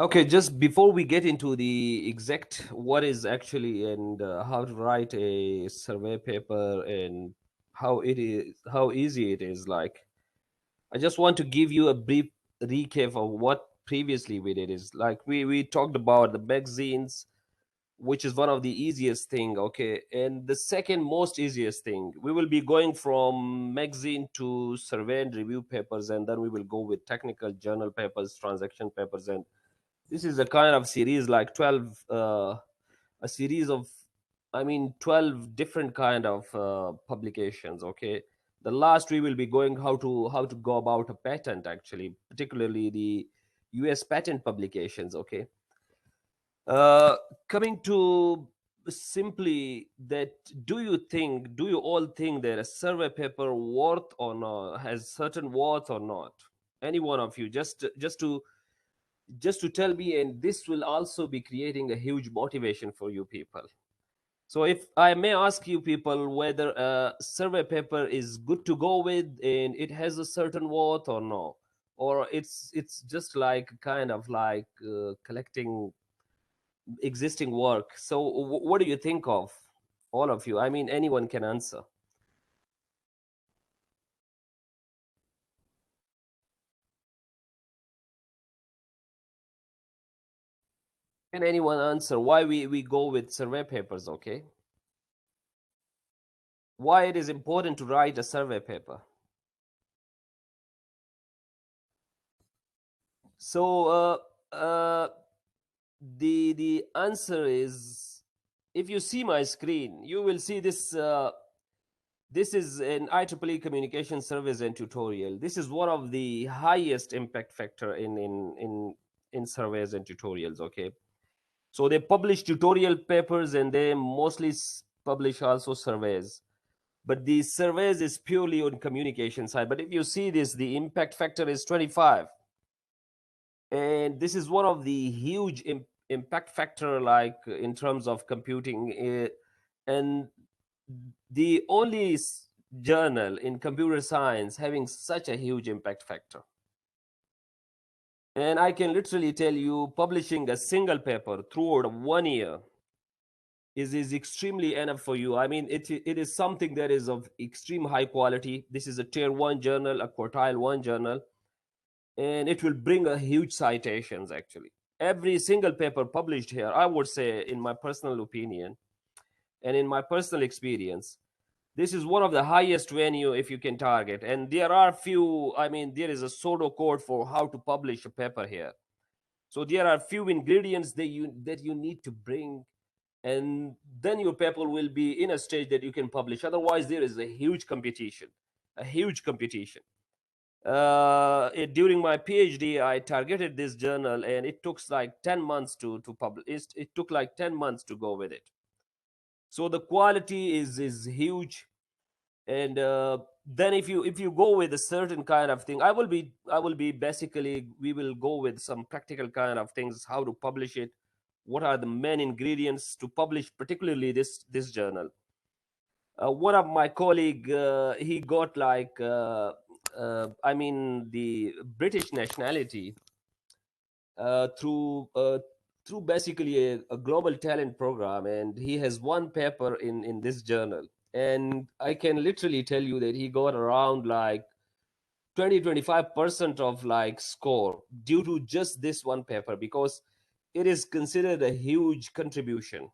Okay, just before we get into the exact what is actually and how to write a survey paper and how easy it is, like I just want to give you a brief recap of what previously we did. Is like we talked about the magazines, which is one of the easiest thing, okay, and the second most easiest thing, we will be going from magazine to survey and review papers, and then we will go with technical journal papers, transaction papers, and this is a kind of series like 12 a series of, I mean, 12 different kind of publications, okay. The last we will be going how to go about a patent, actually, particularly the US patent publications, okay. uh Coming to simply that, do you all think that a survey paper worth or not, has certain worth or not? Any one of you, just to tell me, and this will also be creating a huge motivation for you people. So if I may ask you people whether a survey paper is good to go with and it has a certain worth or no, or it's just like kind of like collecting existing work. So what do you think of, all of you? I mean, anyone can answer. Can anyone answer why we go with survey papers, okay? Why it is important to write a survey paper? So the answer is, if you see my screen, you will see this. This is an IEEE communication service and tutorial. This is one of the highest impact factor in surveys and tutorials. Okay, so they publish tutorial papers and they mostly publish also surveys. But the surveys is purely on communication side. But if you see this, the impact factor is 25, and this is one of the huge impact factor, like in terms of computing, and the only journal in computer science having such a huge impact factor. And I can literally tell you, publishing a single paper throughout 1 year is extremely enough for you. I mean, it is something that is of extreme high quality. This is a tier 1 journal, a quartile 1 journal, and it will bring a huge citations, actually. Every single paper published here, I would say, in my personal opinion and in my personal experience, this is one of the highest venue if you can target. And there are few, I mean, there is a pseudo code for how to publish a paper here. So there are few ingredients that you need to bring, and then your paper will be in a stage that you can publish. Otherwise, there is a huge competition, a huge competition. During my PhD, I targeted this journal, and it took like 10 months to publish. It took like 10 months to go with it. So the quality is huge. And then if you go with a certain kind of thing, I will be basically, we will go with some practical kind of things, how to publish it, what are the main ingredients to publish particularly this journal. One of my colleague, he got like I mean, the British nationality, through basically a global talent program, and he has one paper in this journal. And I can literally tell you that he got around like 20-25% of like score due to just this one paper, because it is considered a huge contribution.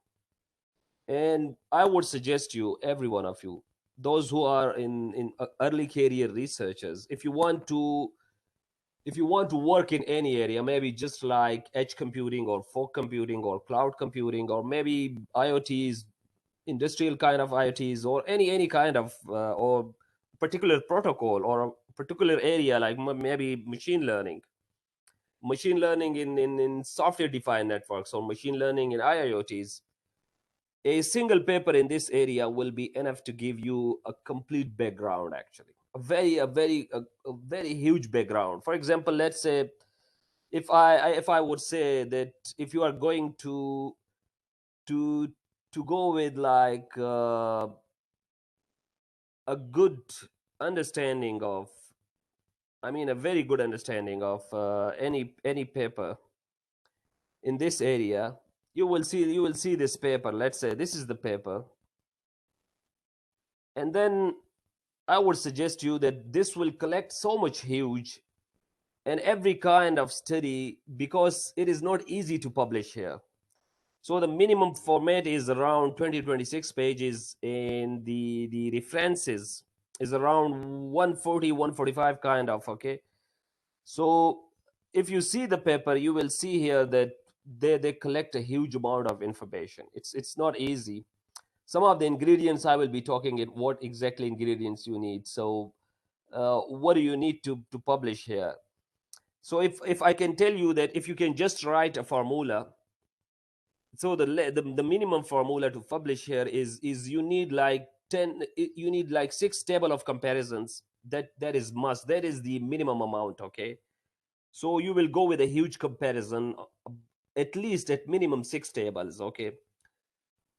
And I would suggest you, every one of you, those who are in early career researchers, if you want to work in any area, maybe just like edge computing or fog computing or cloud computing, or maybe IoTs, industrial kind of IoTs, or any kind of or particular protocol, or a particular area like maybe machine learning in software defined networks, or machine learning in IoTs, a single paper in this area will be enough to give you a complete background, actually, a very huge background. For example, let's say, if I would say that, if you are going to to go with like a good understanding of, I mean, a very good understanding of any paper, in this area, you will see this paper. Let's say this is the paper, and then I would suggest you that this will collect so much huge and every kind of study, because it is not easy to publish here. So the minimum format is around 20-26 pages, and the references is around 140, 145 kind of, okay. So if you see the paper, you will see here that they collect a huge amount of information. It's not easy. Some of the ingredients I will be talking it, what exactly ingredients you need. So what do you need to publish here? So if I can tell you that if you can just write a formula, so the minimum formula to publish here is you need like 10, you need like 6 table of comparisons. That is must, that is the minimum amount, okay. So you will go with a huge comparison, at least at minimum 6 tables, okay.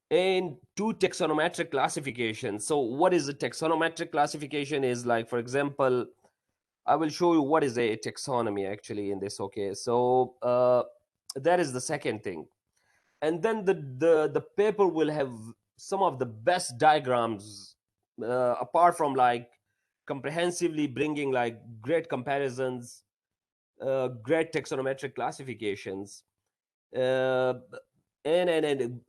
And 2 taxonometric classifications. So what is a taxonometric classification is, like, for example, I will show you what is a taxonomy actually in this, okay. So that is the second thing. And then the paper will have some of the best diagrams, apart from like comprehensively bringing like great comparisons, great taxonometric classifications, uh, and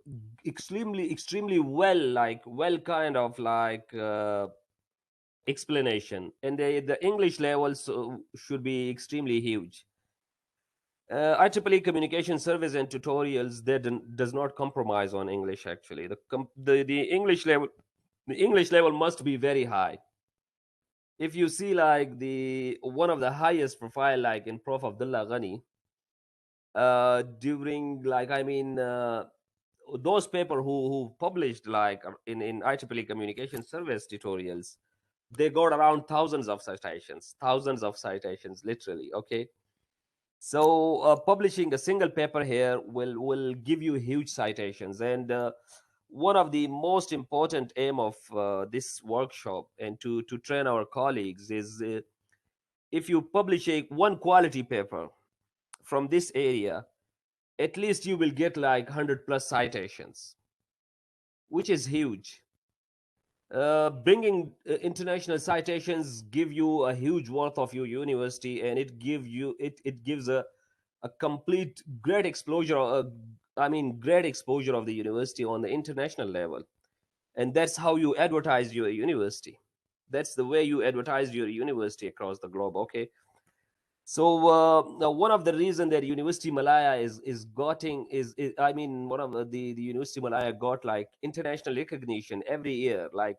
extremely well, like well kind of like explanation. And the English levels should be extremely huge. IEEE communication surveys and tutorials, that does not compromise on English. Actually, the English level must be very high. If you see like the one of the highest profile, like in Prof Abdullah Ghani, during like I mean those paper who published like in IEEE communication service tutorials, they got around thousands of citations, literally, okay. So publishing a single paper here will give you huge citations. And one of the most important aim of this workshop and to train our colleagues is, if you publish a one quality paper from this area, at least you will get like 100 plus citations, which is huge. Bringing international citations give you a huge worth of your university, and it gives a complete great exposure, great exposure of the university on the international level. And that's how you advertise your university. That's the way you advertise your university across the globe, okay. So now one of the reason that University Malaya is getting is I mean one of the University Malaya got like international recognition every year. Like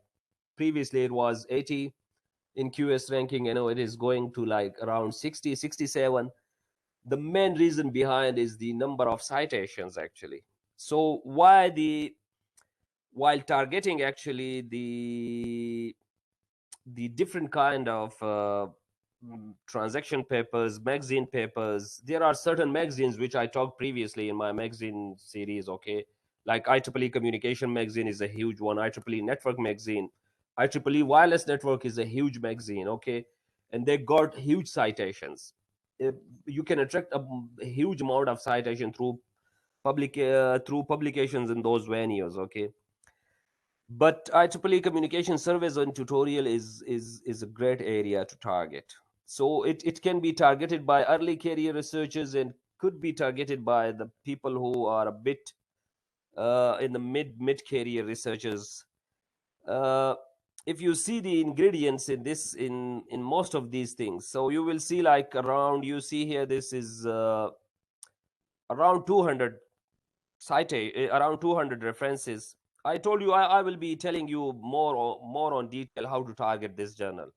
previously it was 80 in QS ranking, it is going to like around 60, 67. The main reason behind is the number of citations actually. So while targeting actually the different kind of transaction papers, magazine papers, there are certain magazines which I talked previously in my magazine series, okay. Like IEEE Communication Magazine is a huge one, IEEE Network Magazine, IEEE Wireless Network is a huge magazine, okay. And they got huge citations. Uh, you can attract a huge amount of citation through publications in those venues, okay. But IEEE communication surveys and tutorial is a great area to target. So it can be targeted by early career researchers, and could be targeted by the people who are a bit in the mid career researchers. uh, if you see the ingredients in this in most of these things, so you will see like around, you see here, this is around 200 around 200 references. I told you I will be telling you more on detail how to target this journal.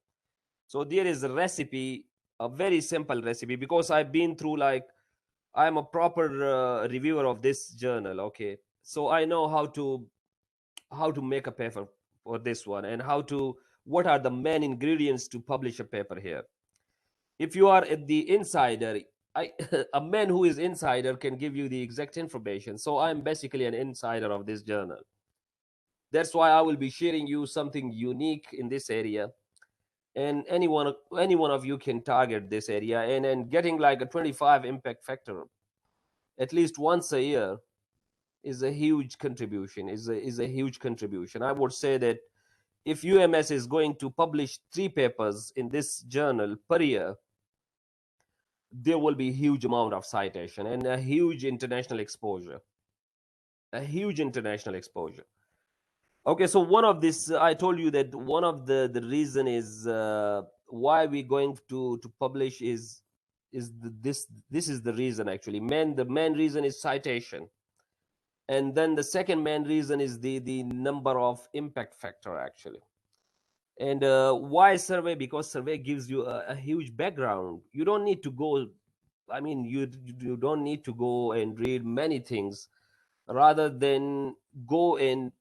So there is a recipe, a very simple recipe, because I've been through like, I'm a proper reviewer of this journal, okay. So I know how to make a paper for this one, and what are the main ingredients to publish a paper here. If you are the insider, I a man who is insider can give you the exact information. So I'm basically an insider of this journal. That's why I will be sharing you something unique in this area, and any one of you can target this area, and getting like a 25 impact factor at least once a year is a huge contribution, is a huge contribution. I would say that if UMS is going to publish 3 papers in this journal per year, there will be a huge amount of citation and a huge international exposure, a huge international exposure. Okay, so one of this, I told you that one of the reason is why we're going to publish this is the reason actually. The main reason is citation, and then the second main reason is the number of impact factor actually. And why survey? Because survey gives you a huge background. You don't need to go. I mean, you don't need to go and read many things, rather than go and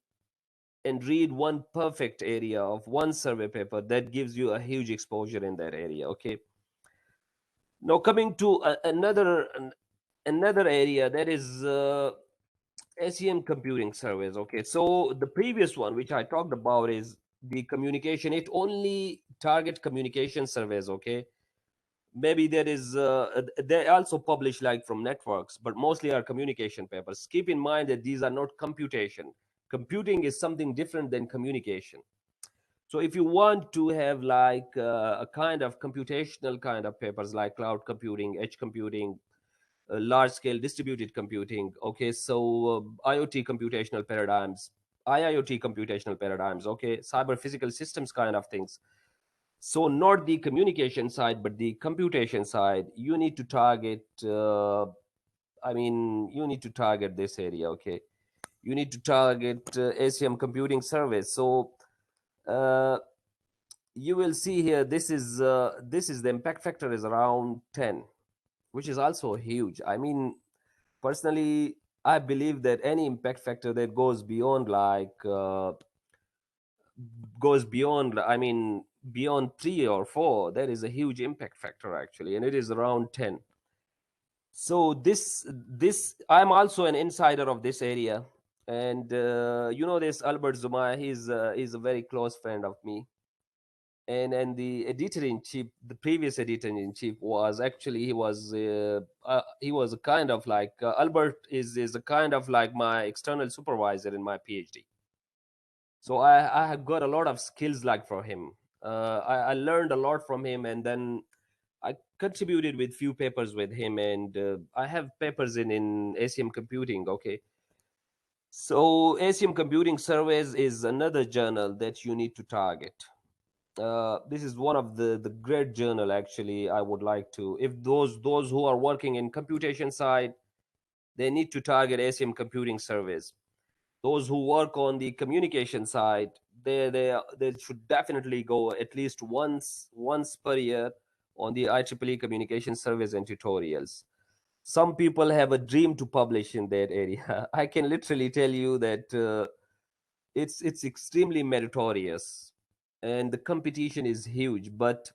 read one perfect area of one survey paper that gives you a huge exposure in that area. Okay, now coming to another area, that is Acm Computing Surveys. Okay, so the previous one which I talked about is the communication. It only target communication surveys. Okay, maybe there is they also publish like from networks, but mostly are communication papers. Keep in mind that these are not computation. Computing is something different than communication. So if you want to have like a kind of computational kind of papers like cloud computing, edge computing, large scale distributed computing, okay, so IoT computational paradigms, IIoT computational paradigms, okay, cyber physical systems kind of things. So not the communication side, but the computation side, you need to target, you need to target this area, okay. You need to target Acm Computing Surveys. So uh, you will see here, this is the impact factor is around 10, which is also huge. I mean, personally, I believe that any impact factor that goes beyond beyond 3 or 4, there is a huge impact factor actually, and it is around 10. So this I'm also an insider of this area. And this Albert Zuma, he's a very close friend of me. And the editor in chief, the previous editor in chief, was actually, he was a kind of like, Albert is a kind of like my external supervisor in my PhD. So I have got a lot of skills like for him. I learned a lot from him, and then I contributed with few papers with him, and I have papers in Acm Computing. Okay, so Acm Computing Surveys is another journal that you need to target. This is one of the great journal actually. I would like to, if those who are working in computation side, they need to target Acm Computing Surveys. Those who work on the communication side, they should definitely go at least once per year on the IEEE communication surveys and tutorials. Some people have a dream to publish in that area. I can literally tell you that it's extremely meritorious, and the competition is huge. But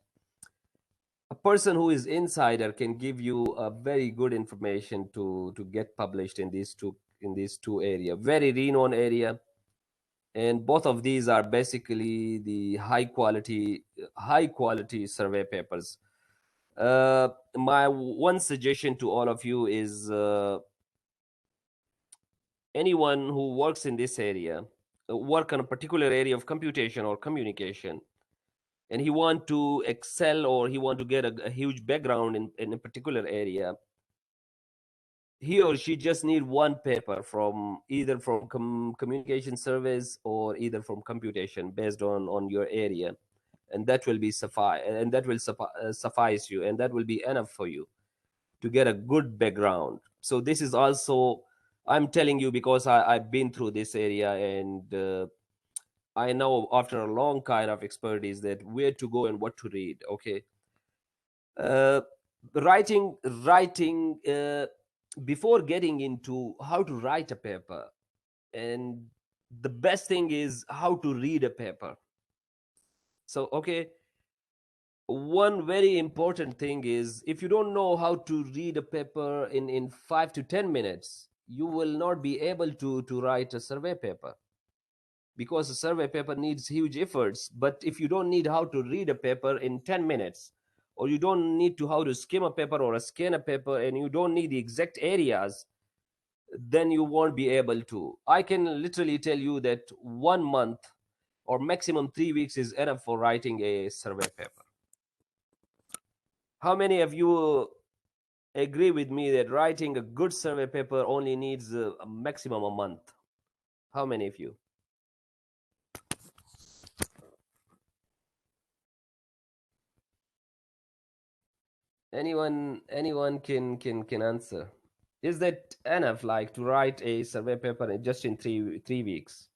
a person who is insider can give you a very good information to get published in these two area, very renowned area. And both of these are basically the high quality survey papers. My one suggestion to all of you is, anyone who works in this area, work on a particular area of computation or communication, and he want to excel, or he want to get a huge background in a particular area, he or she just need one paper from either from communication surveys or either from computation, based on your area, and that will be suffice, and that will suffice you, and that will be enough for you to get a good background. So this is also, I'm telling you because I've been through this area, and I know after a long kind of expertise that where to go and what to read. Okay, uh, writing before getting into how to write a paper, and the best thing is how to read a paper. So okay, one very important thing is, if you don't know how to read a paper in 5 to 10 minutes, you will not be able to write a survey paper, because a survey paper needs huge efforts. But if you don't need how to read a paper in 10 minutes or you don't need to how to skim a paper or a scan a paper, and you don't need the exact areas, then you won't be able to. I can literally tell you that 1 month or maximum 3 weeks is enough for writing a survey paper. How many of you agree with me that writing a good survey paper only needs a maximum a month? How many of you? Anyone can answer? Is that enough, like to write a survey paper just in three weeks?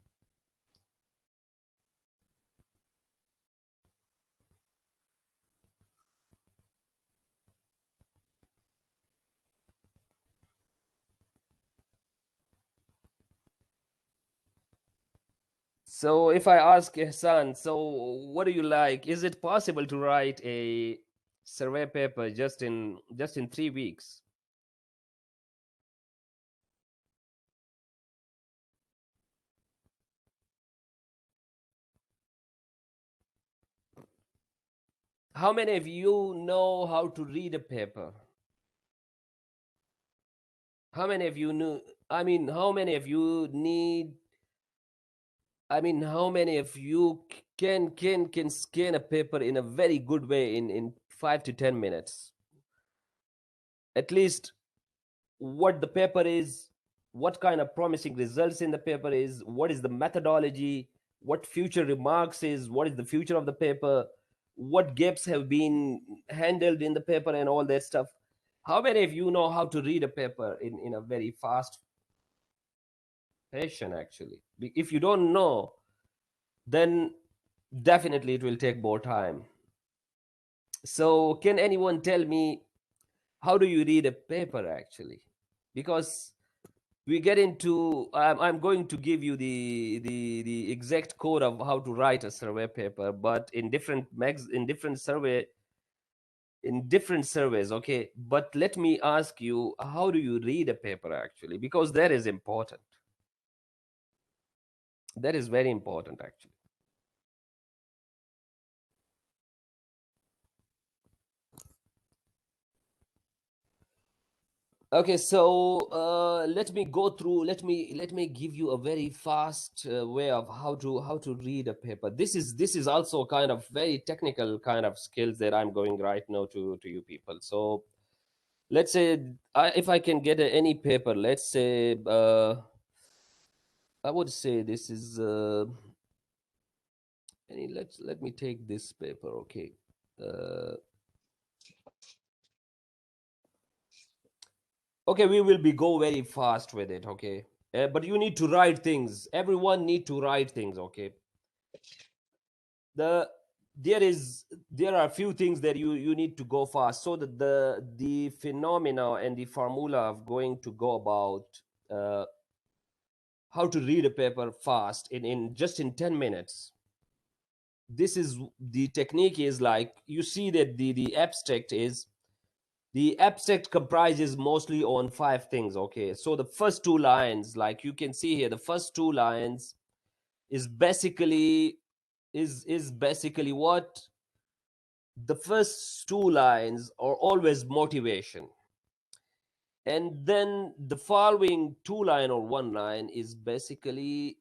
So if I ask Hassan, so what do you like? Is it possible to write a survey paper just in 3 weeks? How many of you know how to read a paper? How many of you know? I mean, how many of you need? I mean, how many of you can scan a paper in a very good way in 5 to 10 minutes? At least what the paper is, what kind of promising results in the paper is, what is the methodology, what future remarks is, what is the future of the paper, what gaps have been handled in the paper, and all that stuff. How many of you know how to read a paper in a very fast fashion, actually? If you don't know, then definitely it will take more time. So, can anyone tell me how do you read a paper actually? Because we get into I'm going to give you the exact code of how to write a survey paper, but in different surveys, okay? But let me ask you, how do you read a paper actually? Because that is important. That is very important actually. Okay, so let me go through. Let me give you a very fast way of how to read a paper. This is also kind of very technical kind of skills that I'm going right now to you people. So let's say if I can get any paper, let's say I would say this is let me take this paper. Okay, uh, okay, we will be go very fast with it. Okay, but you need to write things. Everyone need to write things. Okay, the there are a few things that you need to go fast, so that the phenomena and the formula of going to go about uh, how to read a paper fast in just in 10 minutes. This is the technique is like you see that the abstract comprises mostly on 5 things. Okay, so the first 2 lines, like you can see here, the first 2 lines is basically is basically what the first 2 lines are always motivation, and then the following 2 line or 1 line is basically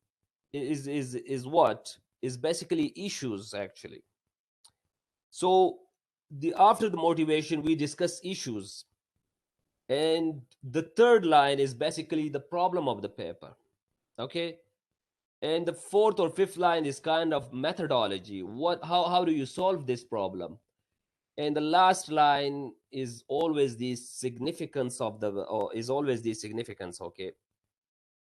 is what is basically issues actually. So the after the motivation we discuss issues, and the third line is basically the problem of the paper. Okay, and the fourth or fifth line is kind of methodology, what how do you solve this problem, and the last line is always the significance of the or is always the significance. Okay,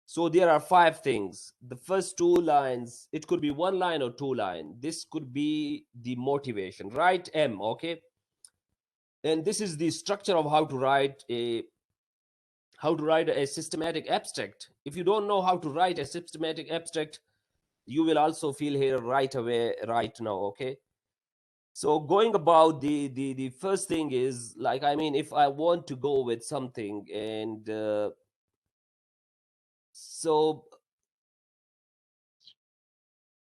so there are 5 things. The first 2 lines, it could be 1 line or 2 line, this could be the motivation, write M. Okay, and this is the structure of how to write a systematic abstract. If you don't know how to write a systematic abstract, you will also feel here right away right now. Okay, so going about the first thing is like, I mean, if I want to go with something, and so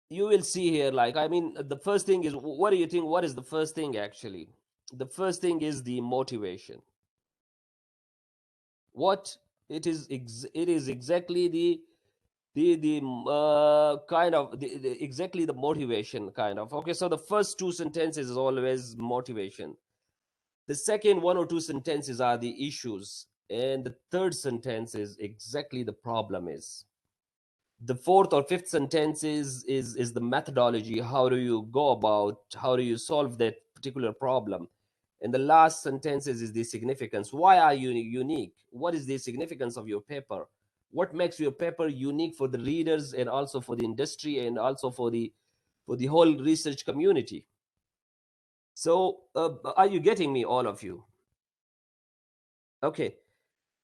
you will see here, like, I mean, the first thing is, what do you think, what is the first thing actually? the first thing is the motivation. What it is, it is exactly the kind of exactly the motivation kind of. Okay, so the first two sentences is always motivation. The second one or two sentences are the issues, and the third sentence is exactly the problem is. The fourth or fifth sentence is the methodology. How do you go about, how do you solve that particular problem? And the last sentence is the significance. Why are you unique? What is the significance of your paper? What makes your paper unique for the readers and also for the industry and also for the whole research community? So are you getting me, all of you? Okay.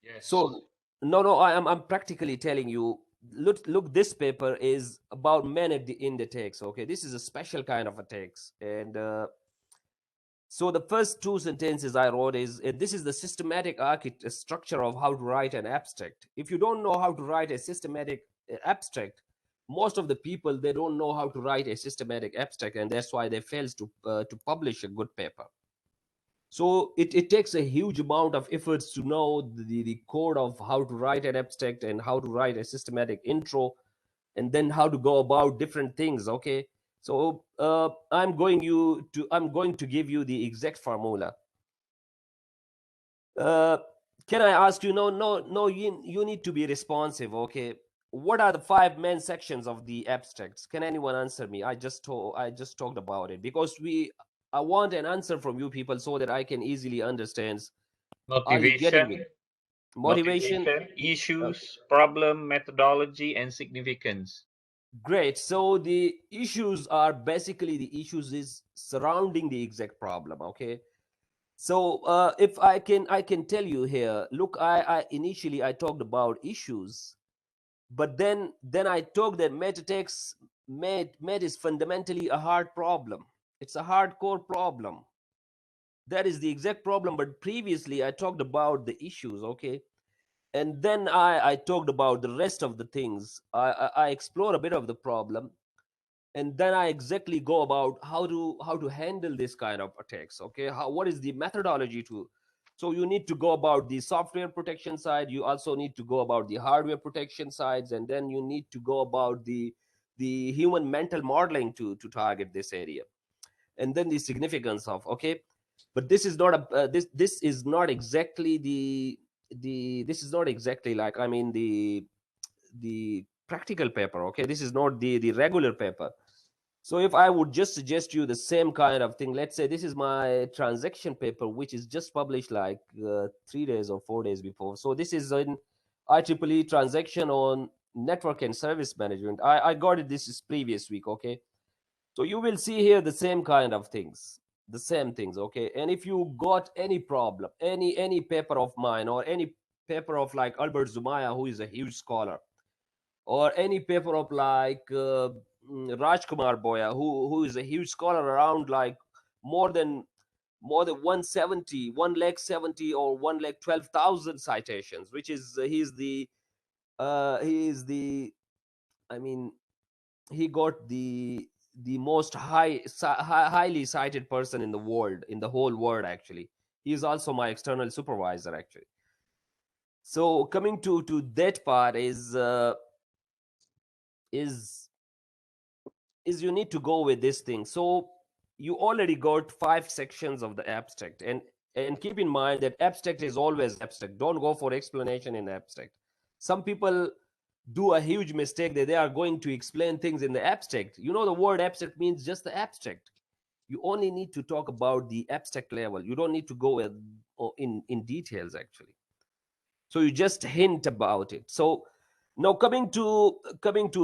Yes. So no, I'm practically telling you. Look, this paper is about men in the text. Okay, this is a special kind of a text, and so the first two sentences I wrote is this is the systematic structure of how to write an abstract. If you don't know how to write a systematic abstract, most of the people, they don't know how to write a systematic abstract, and that's why they fails to publish a good paper. So it takes a huge amount of efforts to know the code of how to write an abstract and how to write a systematic intro, and then how to go about different things. Okay, so I'm going to give you the exact formula. uh, can I ask you, no, you need to be responsive. Okay, what are the five main sections of the abstracts? Can anyone answer me? I just talked about it because I want an answer from you people so that I can easily understand. Are you getting me? Motivation, Motivation. uh, issues, problem, methodology, and significance. Great. So the issues are basically the issues is surrounding the exact problem. Okay. So if I can tell you here, look, I initially I talked about issues, but then I talked that metatext met is fundamentally a hard problem. It's a hardcore problem. That is the exact problem. But previously I talked about the issues. Okay, and then I talked about the rest of the things. I explore a bit of the problem, and then I exactly go about how to handle this kind of attacks. Okay, what is the methodology to. So you need to go about the software protection side, you also need to go about the hardware protection sides, and then you need to go about the human mental modeling to target this area, and then the significance of. Okay, but this is not a this is not exactly the this is not exactly like, I mean, the practical paper. Okay, this is not the regular paper. So if I would just suggest you the same kind of thing, let's say this is my transaction paper, which is just published like 3 days or 4 days before. So this is in IEEE transaction on network and service management. I got it this is previous week. Okay, so you will see here the same kind of things, the same things. Okay, and if you got any problem, any paper of mine or any paper of like Albert Zumaya, who is a huge scholar, or any paper of like Rajkumar Boya, who is a huge scholar around like more than more than 170, 1 lakh 70 or 1 lakh 12,000 citations, which is he is the, I mean, he got the most highly cited person in the world, in the whole world actually. He is also my external supervisor actually. So coming to that part is is you need to go with this thing. So you already got five sections of the abstract, and keep in mind that abstract is always abstract. Don't go for explanation in abstract. Some people do a huge mistake that they are going to explain things in the abstract. You know, the word abstract means just the abstract. You only need to talk about the abstract level. You don't need to go in details actually. So you just hint about it. So now coming to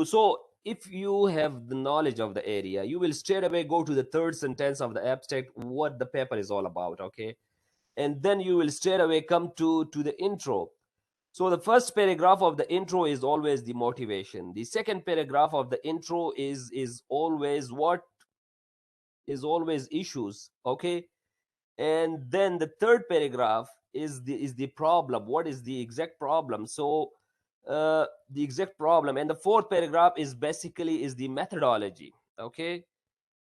so if you have the knowledge of the area, you will straight away go to the third sentence of the abstract, what the paper is all about. Okay, and then you will straight away come to the intro. So the first paragraph of the intro is always the motivation. The second paragraph of the intro is always what is always issues. Okay, and then the third paragraph is the problem. What is the exact problem? So the exact problem. And the fourth paragraph is basically is the methodology. Okay,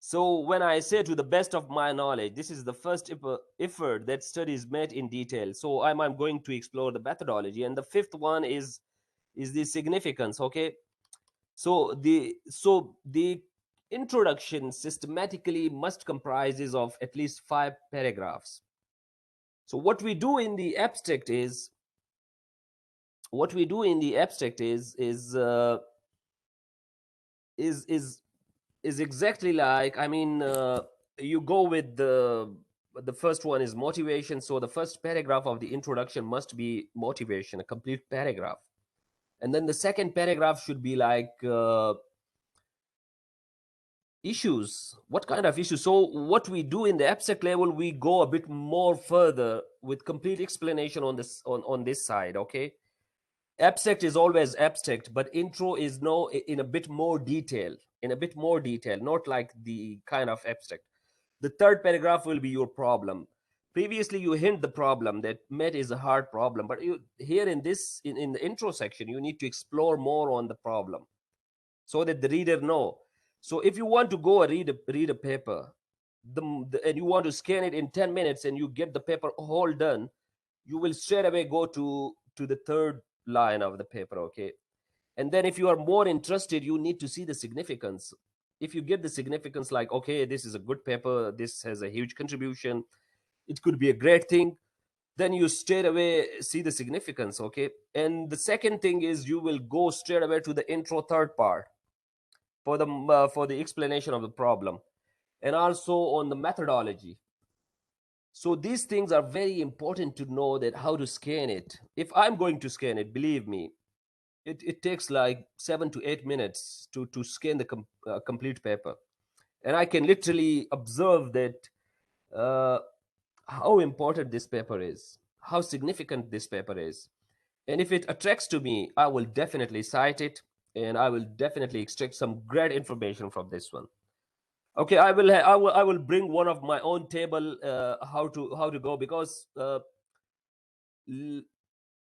So when I say to the best of my knowledge, this is the first effort that studies made in detail. So I'm going to explore the methodology. And the fifth one is the significance. Okay. So the introduction systematically must comprises of at least 5 paragraphs. So what we do in the abstract is is is exactly like, I mean, you go with the first one is motivation. So the first paragraph of the introduction must be motivation, a complete paragraph. And then the second paragraph should be like issues. What kind of issues? So what we do in the abstract level, we go a bit more further with complete explanation on this on this side. Okay. Abstract is always abstract, but intro is no in a bit more detail, not like the kind of abstract. The third paragraph will be your problem. Previously you hint the problem that met is a hard problem, but you here in this in the intro section you need to explore more on the problem so that the reader know. So if you want to go and read a paper, and you want to scan it in 10 minutes and you get the paper all done, you will straight away go to the third line of the paper. Okay. And then if you are more interested, you need to see the significance. If you get the significance, like, okay, this is a good paper, this has a huge contribution, it could be a great thing, then you straight away see the significance. Okay. And the second thing is you will go straight away to the intro third part for the explanation of the problem, and also on the methodology. So these things are very important to know, that how to scan it. If I'm going to scan it, believe me, it takes like 7 to 8 minutes to scan the complete paper. And I can literally observe that uh, how important this paper is, how significant this paper is. And if it attracts to me, I will definitely cite it, and I will definitely extract some great information from this one. Okay, I will bring one of my own table, how to go, because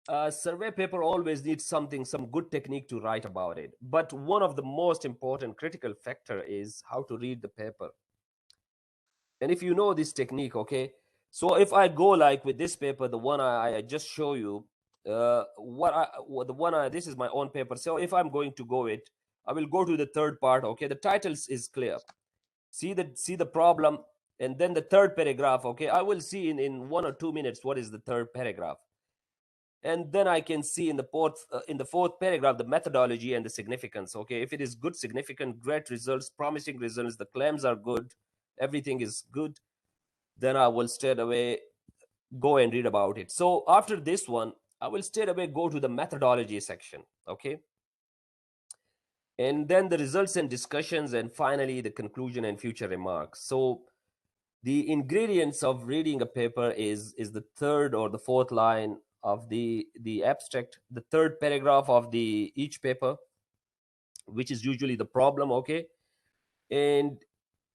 a survey paper always needs some good technique to write about it. But one of the most important critical factor is how to read the paper. And if you know this technique, okay, so if I go like with this paper, the one I just show you, what the one this is my own paper. So if I'm going to go it, I will go to the third part. Okay, the titles is clear. See the problem, and then the third paragraph. Okay, I will see in 1 or 2 minutes what is the third paragraph, and then I can see in the fourth paragraph the methodology and the significance. Okay, if it is good, significant, great results, promising results, the claims are good, everything is good, then I will straight away go and read about it. So after this one, I will straight away go to the methodology section. Okay, and then the results and discussions, and finally the conclusion and future remarks. So the ingredients of reading a paper is the third or the fourth line of the abstract, the third paragraph of the each paper, which is usually the problem. Okay, and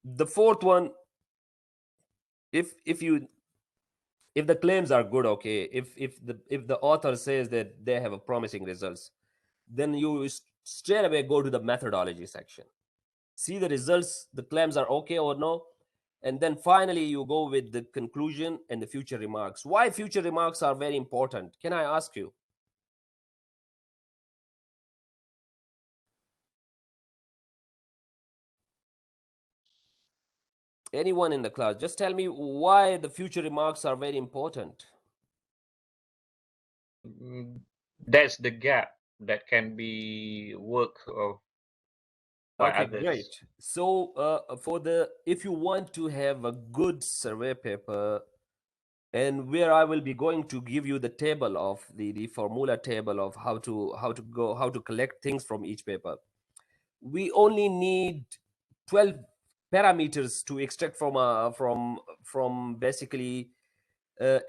the fourth one, if you if the claims are good, okay, if the author says that they have a promising results, then you straight away go to the methodology section, see the results, the claims are okay or no, and then finally you go with the conclusion and the future remarks. Why future remarks are very important, can I ask you? Anyone in the class, just tell me why the future remarks are very important. That's the gap that can be worked by Okay, others. great. So for the if you want to have a good survey paper, and where I will be going to give you the table of the formula table of how to collect things from each paper, we only need 12 parameters to extract from basically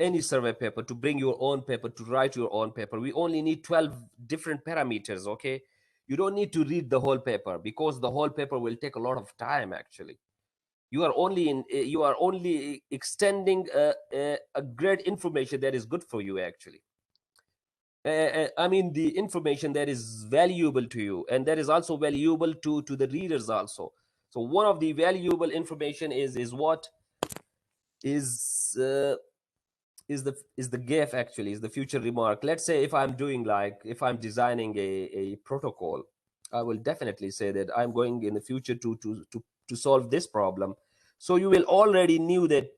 any survey paper, to bring your own paper, to write your own paper. We only need 12 different parameters. Okay, you don't need to read the whole paper, because the whole paper will take a lot of time actually. You are only extending a great information that is good for you actually. I mean, the information that is valuable to you, and that is also valuable to the readers also. So one of the valuable information is what is is the gap, actually, is the future remark. Let's say if I'm doing, like, if I'm designing a protocol, I will definitely say that I'm going in the future to solve this problem. So you will already knew that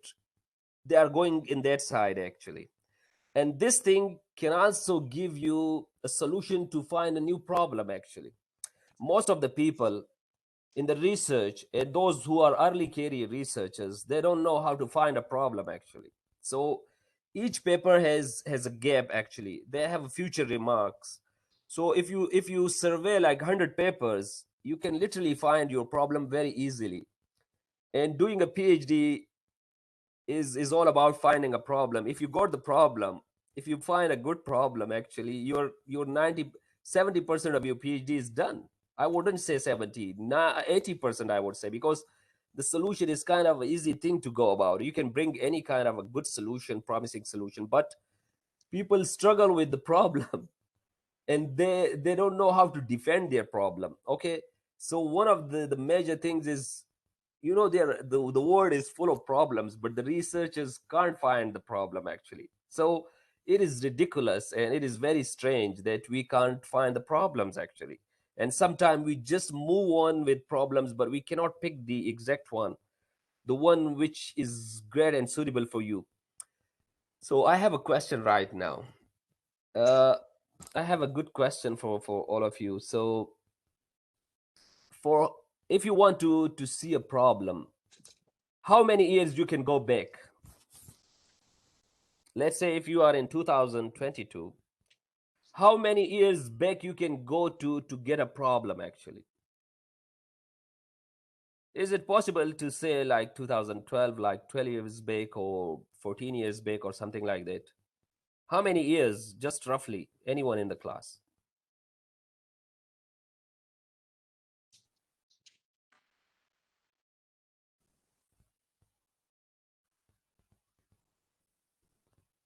they are going in that side, actually. And this thing can also give you a solution to find a new problem, actually. Most of the people in the research, and those who are early career researchers, they don't know how to find a problem, actually. So each paper has a gap, actually. They have future remarks. So if you survey like 100 papers, you can literally find your problem very easily. And doing a PhD is all about finding a problem. If you got the problem, if you find a good problem, actually, your 70% of your PhD is done. I wouldn't say 70, 80%, I would say, because the solution is kind of an easy thing to go about. You can bring any kind of a good solution, promising solution, but people struggle with the problem and they don't know how to defend their problem. Okay, so one of the major things is, the world is full of problems, but the researchers can't find the problem, actually. So it is ridiculous and it is very strange that we can't find the problems, actually. And sometimes we just move on with problems, but we cannot pick the exact one, the one which is great and suitable for you. So I have a question right now. uh, I have a good question for all of you. So, for if you want to see a problem, how many years you can go back? Let's say if you are in 2022, how many years back you can go to get a problem, actually? Is it possible to say like 2012, like 12 years back, or 14 years back, or something like that? How many years, just roughly? Anyone in the class?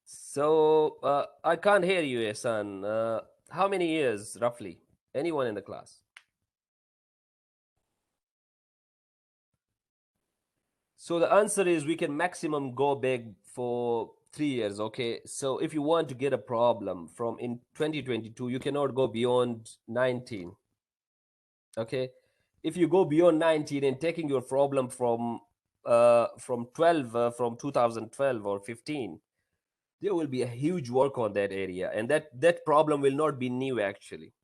So I can't hear you, Ehsan. How many years, roughly? Anyone in the class? So the answer is we can maximum go back for 3 years. Okay. So if you want to get a problem from in 2022, you cannot go beyond 19. Okay. If you go beyond 19 and taking your problem from 12 from 2012 or 15, there will be a huge work on that area, and that problem will not be new, actually.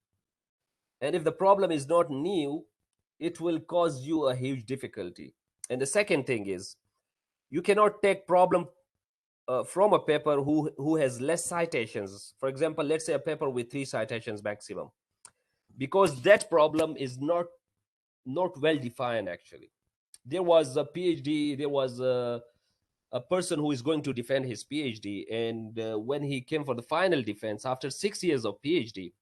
And if the problem is not new, it will cause you a huge difficulty. And the second thing is, you cannot take problem from a paper who has less citations. For example, let's say a paper with 3 citations maximum, because that problem is not well defined, actually. There was a PhD, there was a person who is going to defend his PhD, and when he came for the final defense after 6 years of PhD,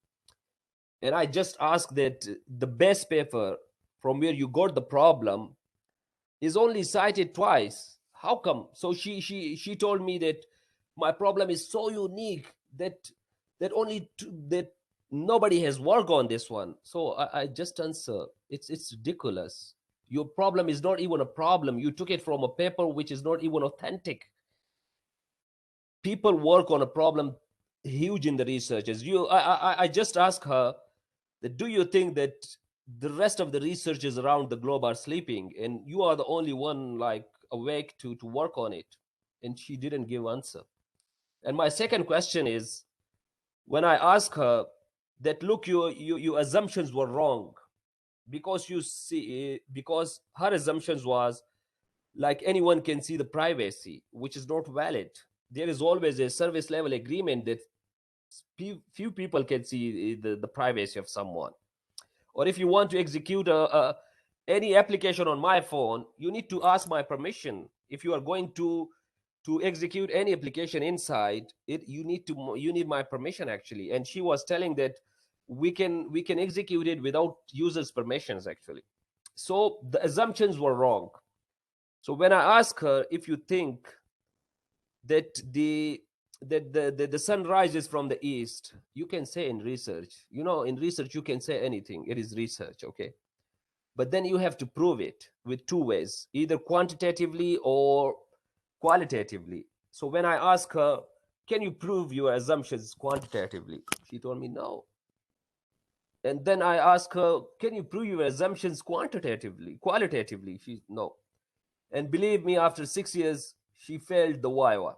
and I just asked that the best paper from where you got the problem is only cited twice. How come? So she told me that my problem is so unique that nobody has worked on this one. So I just answer, it's ridiculous. Your problem is not even a problem. You took it from a paper which is not even authentic. People work on a problem huge in the researchers. I just asked her that, do you think that the rest of the researchers around the globe are sleeping and you are the only one like awake to work on it? And she didn't give answer. And my second question is, when I ask her that, look, your assumptions were wrong, because you see, because her assumptions was like anyone can see the privacy, which is not valid. There is always a service level agreement that few people can see the privacy of someone. Or if you want to execute any application on my phone, you need to ask my permission. If you are going to execute any application inside it, you need my permission, actually. And she was telling that we can execute it without users permissions, actually. So the assumptions were wrong. So when I ask her, if you think that the sun rises from the east, you can say in research, in research you can say anything, it is research. Okay. but then you have to prove it with two ways, either quantitatively or qualitatively. So when I asked her, can you prove your assumptions quantitatively, she told me no. And then I asked her, can you prove your assumptions qualitatively, she no. And believe me, after 6 years she failed the viva.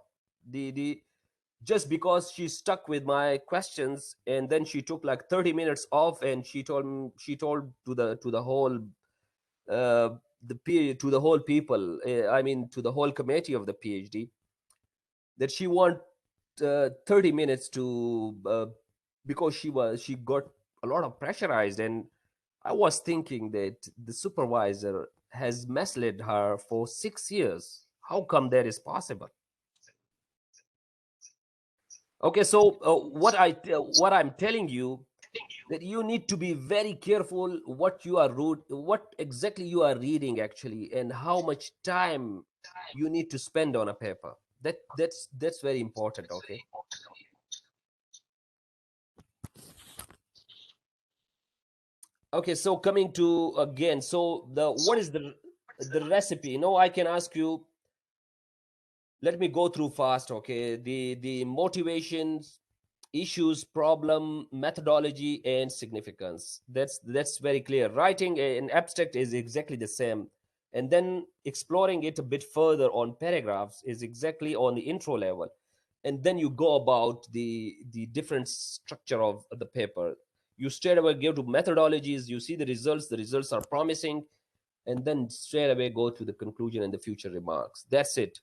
The Just because she stuck with my questions, and then she took like 30 minutes off, and she told to the whole uh, to the whole people, I mean to the whole committee of the PhD, that she want 30 minutes to because she got a lot of pressurized. And I was thinking that the supervisor has misled her for 6 years. How come that is possible? Okay, so what I'm telling you, that you need to be very careful what exactly you are reading actually, and how much time you need to spend on a paper. That's very important. Okay. Okay, so coming to again, so the what is the recipe? I can ask you, let me go through fast. Okay, the motivations, issues, problem, methodology, and significance. That's very clear. Writing an abstract is exactly the same, and then exploring it a bit further on paragraphs is exactly on the intro level. And then you go about the different structure of the paper. You straight away go to methodologies, you see the results are promising, and then straight away go to the conclusion and the future remarks. That's it.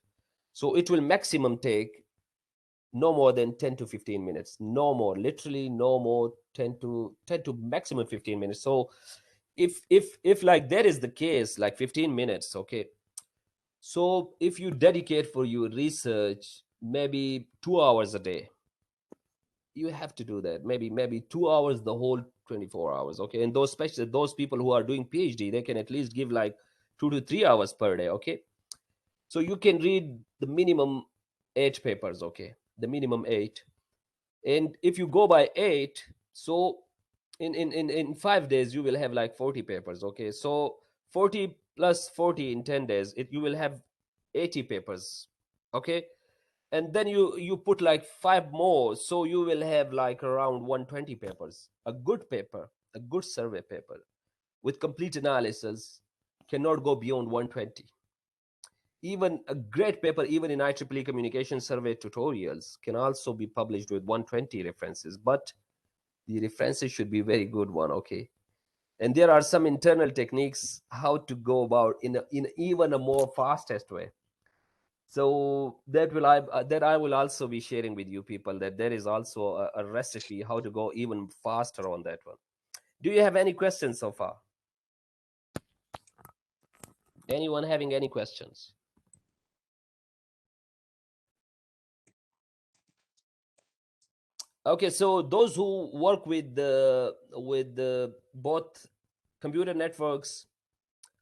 So it will maximum take no more than 10 to 15 minutes, no more, literally no more, 10 to maximum 15 minutes. So if like that is the case, like 15 minutes, okay, so if you dedicate for your research maybe 2 hours a day, you have to do that. Maybe 2 hours the whole 24 hours, okay. And those, especially those people who are doing PhD, they can at least give like 2 to 3 hours per day, okay. So you can read the minimum 8 papers, okay, the minimum 8. And if you go by 8, so in 5 days you will have like 40 papers, okay. So 40 plus 40 in 10 days, you will have 80 papers, okay. And then you put like 5 more, so you will have like around 120 papers. A good paper, a good survey paper with complete analysis cannot go beyond 120. Even a great paper, even in IEEE communication survey tutorials, can also be published with 120 references, but the references should be very good one, okay. And there are some internal techniques how to go about in even a more fastest way. So that I will also be sharing with you people, that there is also a recipe how to go even faster on that one. Do you have any questions so far? Anyone having any questions? Okay, so those who work with the both computer networks,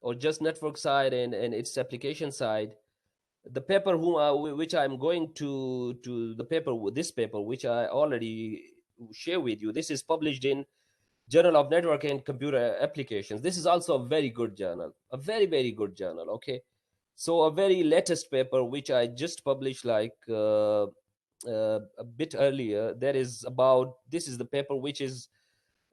or just network side and its application side, the paper which I'm going to the paper, this paper which I already share with you, this is published in Journal of Network and Computer Applications. This is also a very good journal, a very very good journal, okay. So a very latest paper which I just published like a bit earlier, that is about, this is the paper which is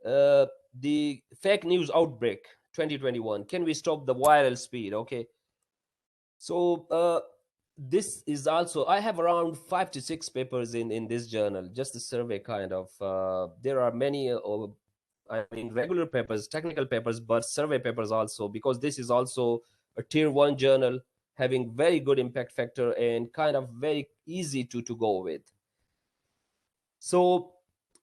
uh, the fake news outbreak 2021, can we stop the viral speed, okay. So this is also, I have around 5 to 6 papers in this journal, just the survey kind of. There are many I mean regular papers, technical papers, but survey papers also, because this is also a tier 1 journal, having very good impact factor and kind of very easy to go with. So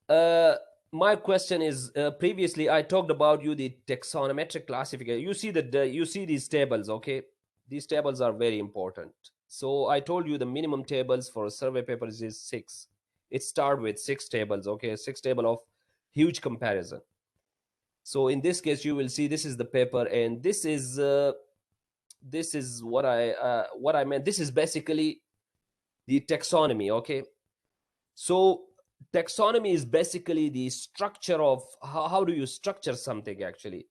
uh, my question is, previously I talked about you the taxonometric classification. You see you see these tables, okay. These tables are very important. So I told you the minimum tables for a survey papers is 6. It start with 6 tables, okay, 6 table of huge comparison. So in this case you will see this is the paper, and this is what I meant. This is basically the taxonomy, okay. So taxonomy is basically the structure of how do you structure something actually.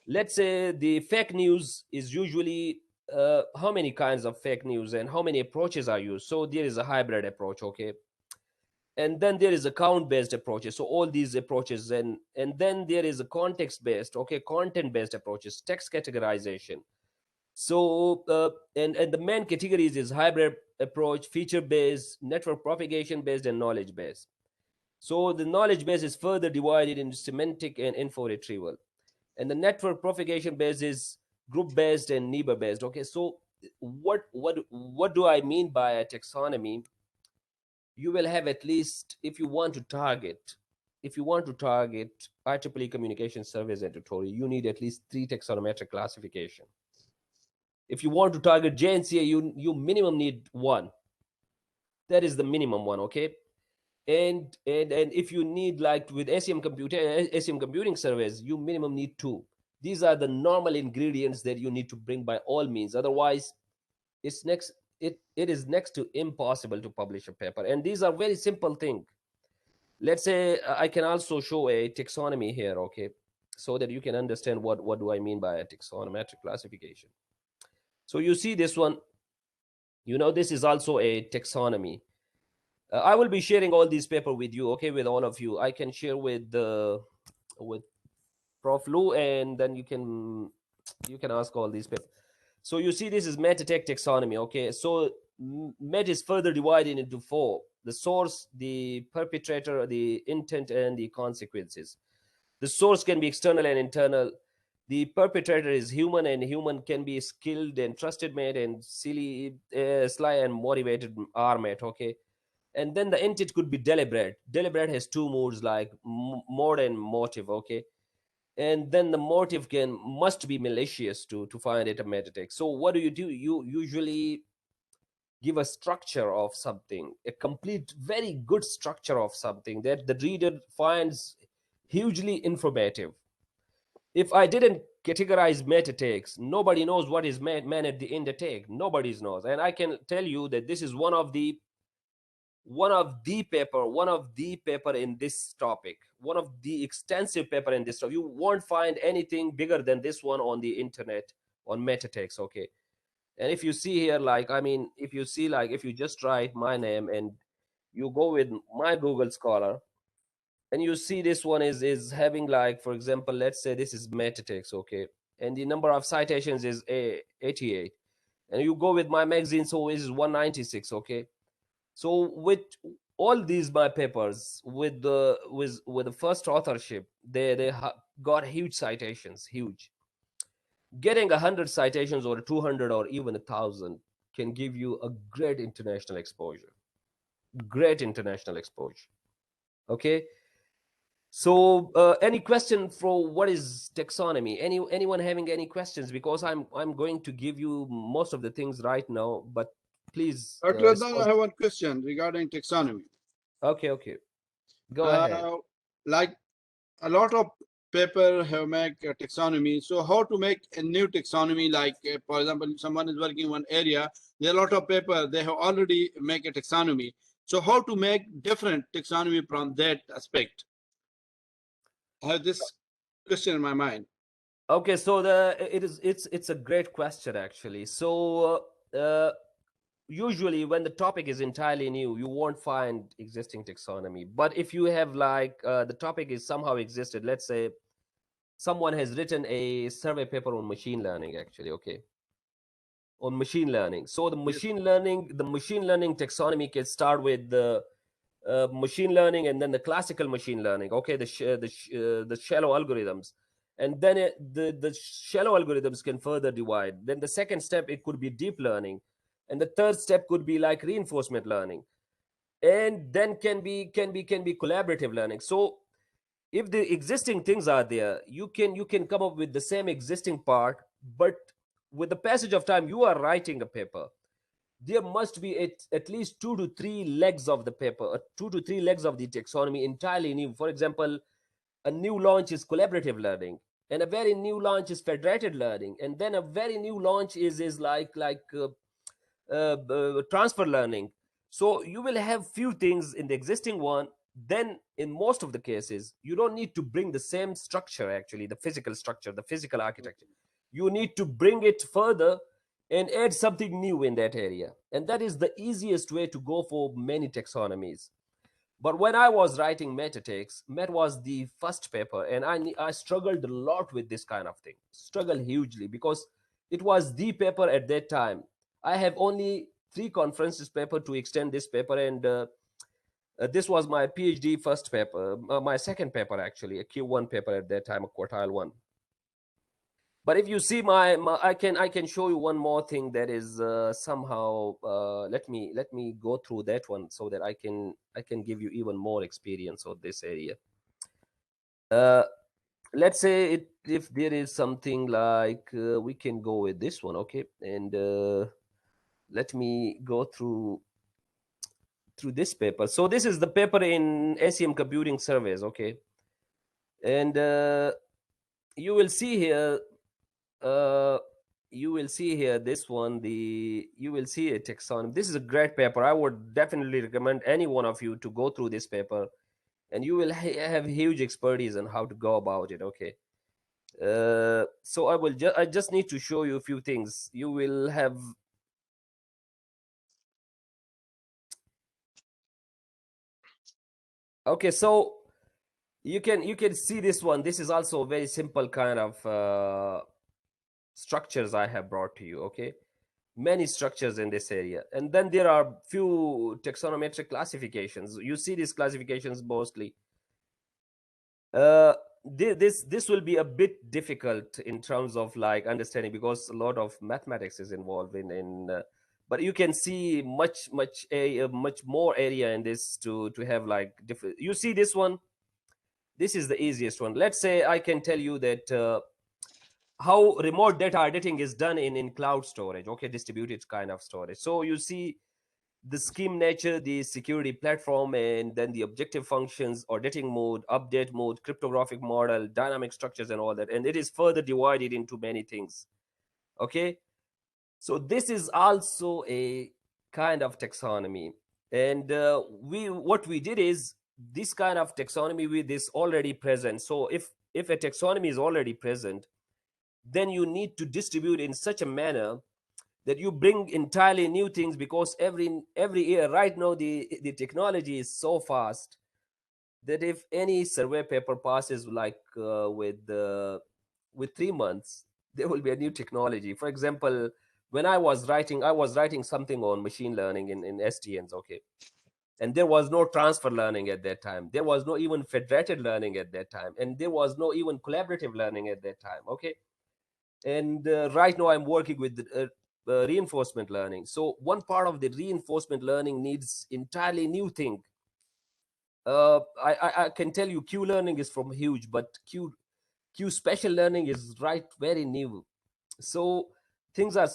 Let's say the fake news is usually how many kinds of fake news and how many approaches are used. So there is a hybrid approach, okay, and then there is account based approaches, so all these approaches, and then there is a context based, okay, content based approaches, text categorization. So and the main categories is hybrid approach, feature based, network propagation based, and knowledge based. So the knowledge base is further divided into semantic and info retrieval, and the network propagation base is group based and neighbor based. Okay, so what do I mean by a taxonomy? You will have at least, if you want to target IEEE communication surveys and tutorial, you need at least 3 taxonometric classification. If you want to target JNCA, you minimum need one. That is the minimum one, okay? And if you need, like with Acm Computing Surveys, you minimum need two. These are the normal ingredients that you need to bring by all means. Otherwise, it's next it is next to impossible to publish a paper. And these are very simple things. Let's say I can also show a taxonomy here, okay, so that you can understand what do I mean by a taxonometric classification. So you see this one, this is also a taxonomy. I will be sharing all these paper with you, okay, with all of you. I can share with Prof Lou, and then you can ask all these people. So you see, this is meta tech taxonomy, okay. So meta is further divided into four: the source, the perpetrator, the intent, and the consequences. The source can be external and internal. The perpetrator is human, and human can be skilled and trusted mate, and silly, sly and motivated are mate, okay. And then the intent could be deliberate. Deliberate has two modes, like mode and motive, okay. And then the motive must be malicious to find it a meta text. So what do? You usually give a structure of something, a complete, very good structure of something that the reader finds hugely informative. If I didn't categorize meta tags, nobody knows what is man at the end of tag. Nobody knows. And I can tell you that this is one of the paper in this topic, one of the extensive paper in this topic. You won't find anything bigger than this one on the internet on meta tags, okay. And if you see here, like, I mean, if you see, like, if you just write my name and you go with my Google Scholar, and you see this one is having, like, for example, let's say this is meta text, okay, and the number of citations is 88, and you go with my magazine, so it is 196, okay. So with all these my papers with the first authorship, they got huge citations, huge. Getting 100 citations or 200 or even 1,000 can give you a great international exposure. Great international exposure. Okay. So, any question for what is taxonomy? Anyone having any questions? Because I'm going to give you most of the things right now, but please Dr. Adnan, I respond. have one question regarding taxonomy. Okay, okay, go ahead. Like a lot of paper have make a taxonomy. So how to make a new taxonomy? Like, for example, if someone is working in one area, there are a lot of paper, they have already make a taxonomy. So how to make different taxonomy from that aspect? I have this question in my mind. Okay, so it's a great question actually. So usually when the topic is entirely new, you won't find existing taxonomy. But if you have, like, the topic is somehow existed, let's say someone has written a survey paper on machine learning, actually, okay, on machine learning. So Yes. the machine learning taxonomy can start with the machine learning, and then the classical machine learning, okay, the shallow algorithms, and then the shallow algorithms can further divide. Then the second step, it could be deep learning, and the third step could be like reinforcement learning, and then can be collaborative learning. So if the existing things are there, you can come up with the same existing part, but with the passage of time, you are writing a paper, there must be at least 2 to 3 legs of the paper, 2 to 3 legs of the taxonomy entirely new. For example, a new launch is collaborative learning, and a very new launch is federated learning, and then a very new launch is transfer learning. So you will have few things in the existing one, then in most of the cases, you don't need to bring the same structure, actually, the physical structure, the physical architecture. You need to bring it further and add something new in that area. And that is the easiest way to go for many taxonomies. But when I was writing metatext, Met was the first paper, and I struggled a lot with this kind of thing, struggled hugely, because it was the paper at that time. I have only 3 conferences paper to extend this paper, and this was my PhD first paper, my second paper actually, a Q1 paper at that time, a quartile one. But if you see my I can show you one more thing that is somehow let me go through that one so that I can give you even more experience of this area. Uh, let's say if there is something like we can go with this one, okay, and let me go through this paper. So this is the paper in Acm Computing Surveys, okay, and you will see here uh, you will see here this one, you will see a taxonomy. This is a great paper. I would definitely recommend any one of you to go through this paper, and you will have huge expertise on how to go about it, okay. So I just need to show you a few things. You will have, okay, so you can see this one. This is also a very simple kind of structures I have brought to you, okay. Many structures in this area, and then there are few taxonometric classifications. You see these classifications mostly. This will be a bit difficult in terms of like understanding, because a lot of mathematics is involved in but you can see much more area in this to have like different. You see this one, this is the easiest one. Let's say I can tell you that how remote data editing is done in cloud storage, okay, distributed kind of storage. So you see the scheme nature, the security platform, and then the objective functions, auditing mode, update mode, cryptographic model, dynamic structures, and all that. And it is further divided into many things, okay. So this is also a kind of taxonomy. And what we did is, this kind of taxonomy with this already present. So if a taxonomy is already present, then you need to distribute in such a manner that you bring entirely new things, because every year right now the technology is so fast that if any survey paper passes like with 3 months, there will be a new technology. For example, when I was writing something on machine learning in STNs, okay, and there was no transfer learning at that time, there was no even federated learning at that time, and there was no even collaborative learning at that time, okay. And right now I'm working with reinforcement learning. So one part of the reinforcement learning needs entirely new thing. I can tell you Q learning is from huge, but Q special learning is right very new. So things are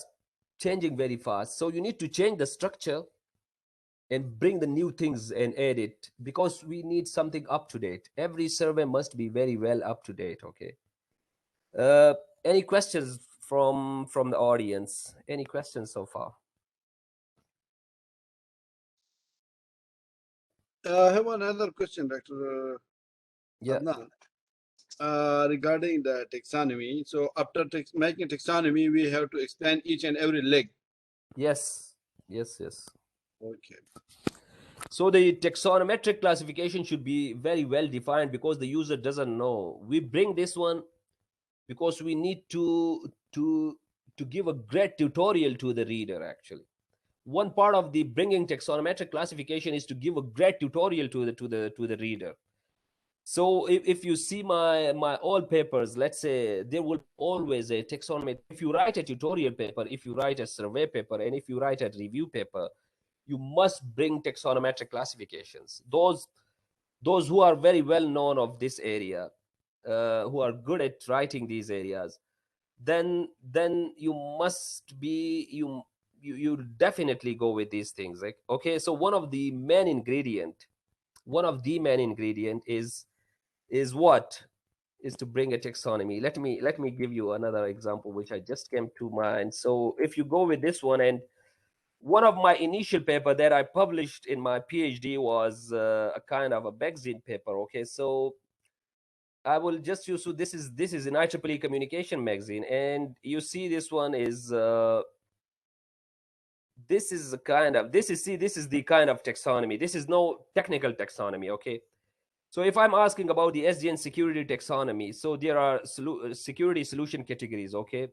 changing very fast, so you need to change the structure and bring the new things and add it, because we need something up to date. Every survey must be very well up to date, okay. uh, any questions from the audience? Any questions so far? I have another question, Dr. Yeah. Adnan, regarding the taxonomy. So after making taxonomy, we have to explain each and every leg. Yes. Yes. Okay. So the taxonometric classification should be very well defined, because the user doesn't know. We bring this one because we need to give a great tutorial to the reader. Actually, one part of the bringing taxonometric classification is to give a great tutorial to the reader. So if you see my all papers, let's say there will always a taxonomy. If you write a tutorial paper, if you write a survey paper, and if you write a review paper, you must bring taxonometric classifications. Those who are very well known of this area, who are good at writing these areas, then you must be you definitely go with these things. Like, okay, so one of the main ingredient is what is to bring a taxonomy. Let me give you another example which I just came to mind. So if you go with this one, and one of my initial paper that I published in my PhD was a kind of a magazine paper. Okay, so I will just use, so this is an IEEE communication magazine, and you see this one is this is a kind of, this is, see, this is the kind of taxonomy. This is no technical taxonomy. Okay, so if I'm asking about the SDN security taxonomy, so there are security solution categories. Okay,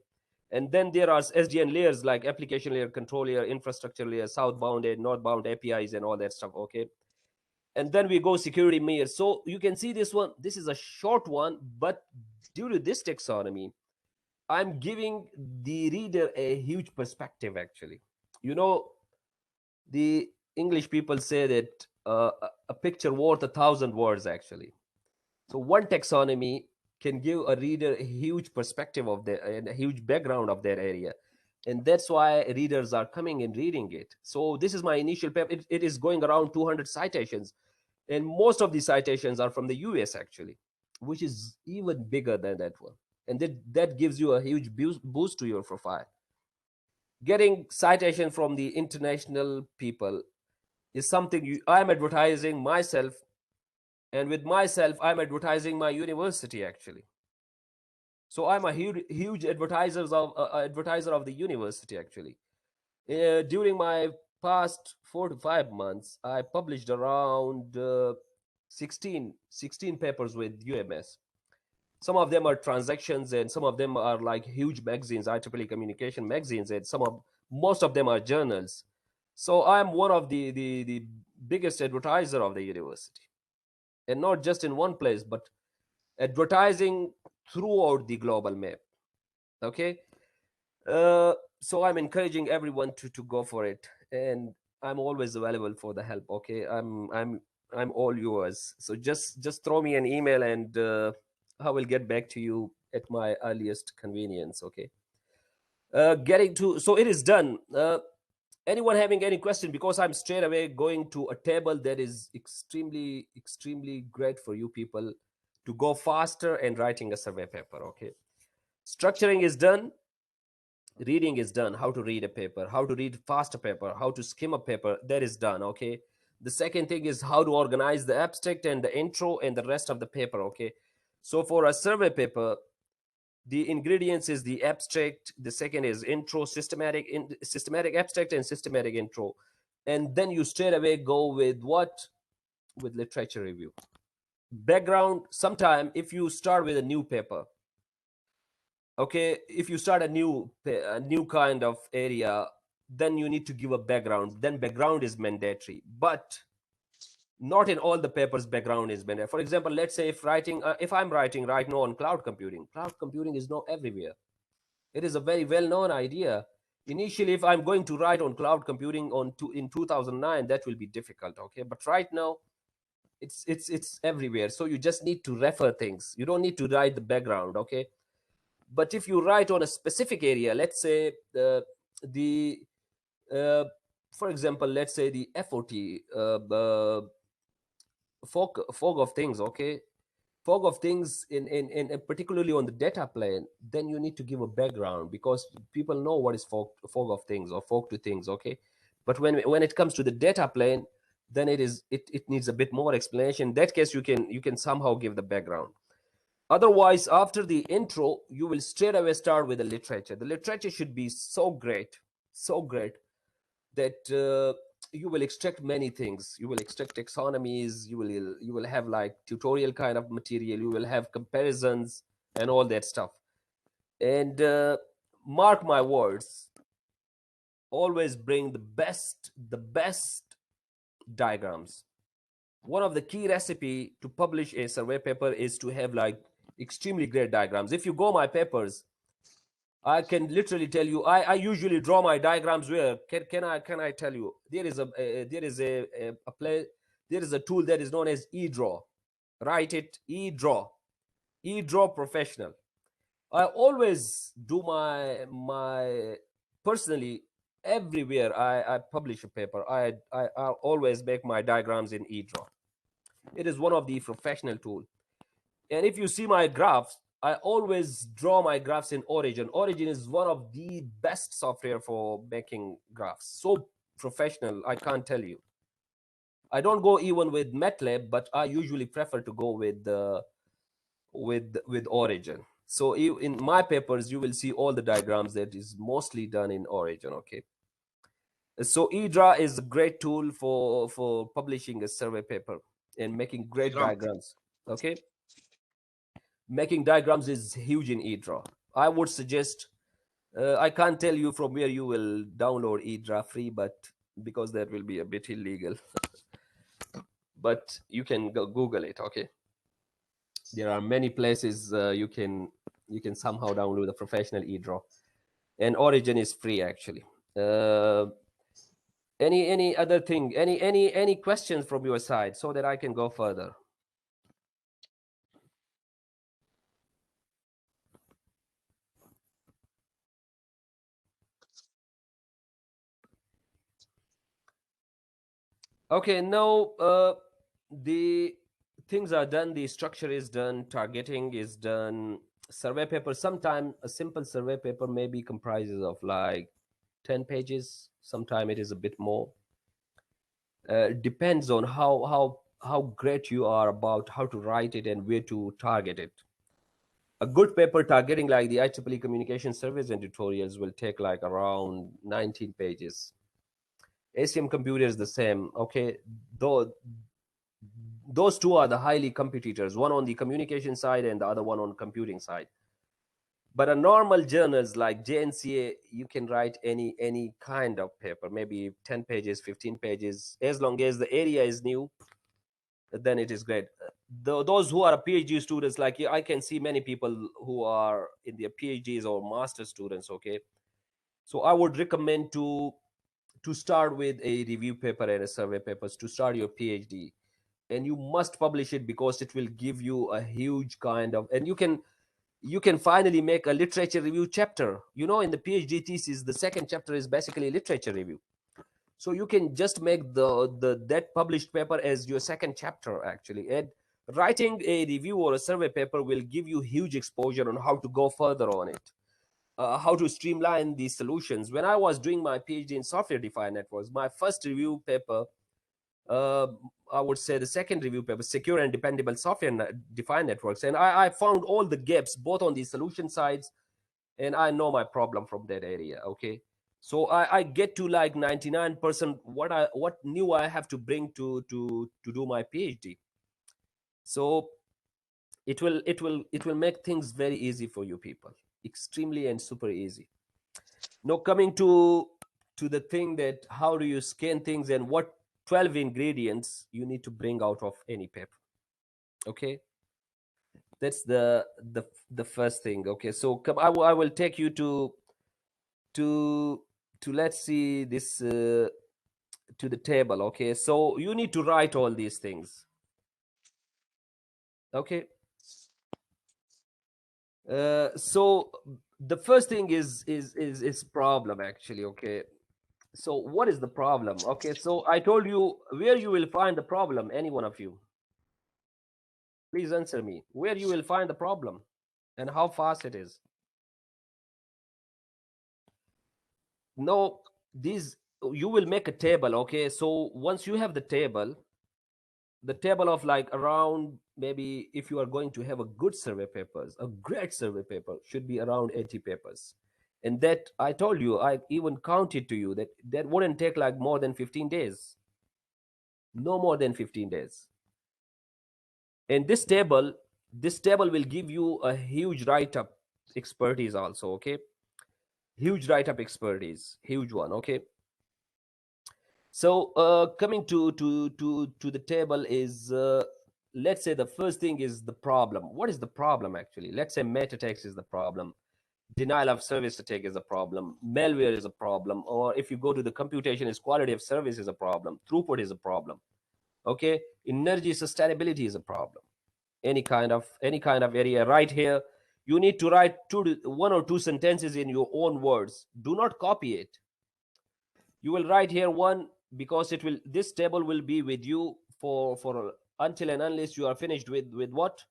and then there are SDN layers like application layer, control layer, infrastructure layer, southbound and northbound APIs and all that stuff. Okay, and then we go security layers. So you can see this one, this is a short one, but due to this taxonomy, I'm giving the reader a huge perspective. Actually, you know, the English people say that a picture worth 1,000 words. Actually, so one taxonomy can give a reader a huge perspective of their and a huge background of their area, and that's why readers are coming and reading it. So this is my initial paper. It is going around 200 citations, and most of the citations are from the US actually, which is even bigger than that one, and that gives you a huge boost to your profile. Getting citation from the international people is something I'm advertising myself, and with myself I'm advertising my university actually. So I'm a huge advertiser of the university actually. During my past 4 to 5 months, I published around 16 papers with UMS. Some of them are transactions, and some of them are like huge magazines, IEEE communication magazines, and most of them are journals. So I'm one of the biggest advertiser of the university, and not just in one place, but advertising throughout the global map. Okay, so I'm encouraging everyone to go for it, and I'm always available for the help. Okay, I'm all yours. So just throw me an email, and I will get back to you at my earliest convenience. Okay, getting to, so it is done. Anyone having any question? Because I'm straight away going to a table that is extremely great for you people to go faster and writing a survey paper. Okay, structuring is done, reading is done, how to read a paper, how to read faster paper, how to skim a paper, that is done. Okay, the second thing is how to organize the abstract and the intro and the rest of the paper. Okay, so for a survey paper, the ingredients is the abstract, the second is intro, systematic abstract and systematic intro, and then you straight away go with what, with literature review, background. Sometime if you start with a new paper, okay, if you start a new kind of area, then you need to give a background. Then background is mandatory, but not in all the papers background is mandatory. For example, let's say if I'm writing right now on cloud computing is not everywhere. It is a very well known idea. Initially, if I'm going to write on cloud computing in 2009, that will be difficult. Okay, but right now it's everywhere, so you just need to refer things, you don't need to write the background. Okay, but if you write on a specific area, let's say the uh, for example, let's say the FOT, fog of things. Okay, fog of things in particularly on the data plane, then you need to give a background, because people know what is fog of things or fog to things. Okay, but when it comes to the data plane, then it needs a bit more explanation. In that case, you can somehow give the background. Otherwise, after the intro, you will straight away start with the literature. The literature should be so great that you will extract many things. You will extract taxonomies. You will have like tutorial kind of material. You will have comparisons and all that stuff. And mark my words, always bring the best diagrams. One of the key recipe to publish a survey paper is to have like extremely great diagrams. If you go my papers, I can literally tell you, I usually draw my diagrams where can I tell you, there is a play, there is a tool that is known as eDraw. Write it, eDraw Professional. I always do my personally, everywhere I publish a paper, I always make my diagrams in eDraw. It is one of the professional tools. And if you see my graphs, I always draw my graphs in Origin. Origin is one of the best software for making graphs. So professional, I can't tell you. I don't go even with MATLAB, but I usually prefer to go with Origin. So in my papers, you will see all the diagrams that is mostly done in Origin. Okay. So IDRA is a great tool for publishing a survey paper and making great diagrams. Okay. Making diagrams is huge in IDRA. I would suggest, I can't tell you from where you will download IDRA free, but because that will be a bit illegal. But you can go Google it. Okay. There are many places you can somehow download the professional IDRA, and Origin is free actually. Any other thing? Any questions from your side so that I can go further? Okay, now the things are done, the structure is done, targeting is done. Survey paper, sometime a simple survey paper maybe comprises of like 10 pages, sometime it is a bit more. Depends on how great you are about how to write it and where to target it. A good paper targeting like the IEEE communication surveys and tutorials will take like around 19 pages. Acm Computer is the same. Okay, though those two are the highly competitors, one on the communication side and the other one on computing side. But a normal journals like JNCA, you can write any kind of paper, maybe 10 pages, 15 pages, as long as the area is new, then it is great. Those who are PhD students, like I can see many people who are in their PhDs or master students. Okay, so I would recommend to start with a review paper and a survey papers to start your PhD, and you must publish it because it will give you a huge kind of, and you can finally make a literature review chapter. You know, in the PhD thesis, the second chapter is basically literature review. So you can just make that published paper as your second chapter actually. And writing a review or a survey paper will give you huge exposure on how to go further on it, how to streamline these solutions. When I was doing my PhD in software defined networks, my first review paper, uh, I would say the second review paper, secure and dependable software defined networks, and I found all the gaps both on the solution sides, and I know my problem from that area. Okay, so I get to like 99% what new I have to bring to do my PhD. So it will make things very easy for you people, extremely and super easy. Now coming to the thing that how do you scan things and what 12 ingredients you need to bring out of any paper. Okay, that's the first thing. Okay, so come, I will take you to let's see this to the table. Okay, so you need to write all these things. Okay, so the first thing is problem actually. Okay, so what is the problem? Okay, so I told you where you will find the problem. Any one of you, please answer me where you will find the problem and how fast it is. No, these, you will make a table. Okay, so once you have the table of like around, maybe if you are going to have a good survey papers, a great survey paper should be around 80 papers. And that, I told you, I even counted to you that that wouldn't take like more than 15 days, no more than 15 days. And this table will give you a huge write-up expertise also. Okay, huge write-up expertise, huge one. Okay, so coming to the table is, let's say the first thing is the problem. What is the problem actually? Let's say meta text is the problem, denial of service attack is a problem, malware is a problem, or if you go to the computation, is quality of service is a problem, throughput is a problem. Okay, energy sustainability is a problem. Any kind of area right here, you need to write one or two sentences in your own words. Do not copy it. You will write here one, because it will, this table will be with you for until and unless you are finished with what,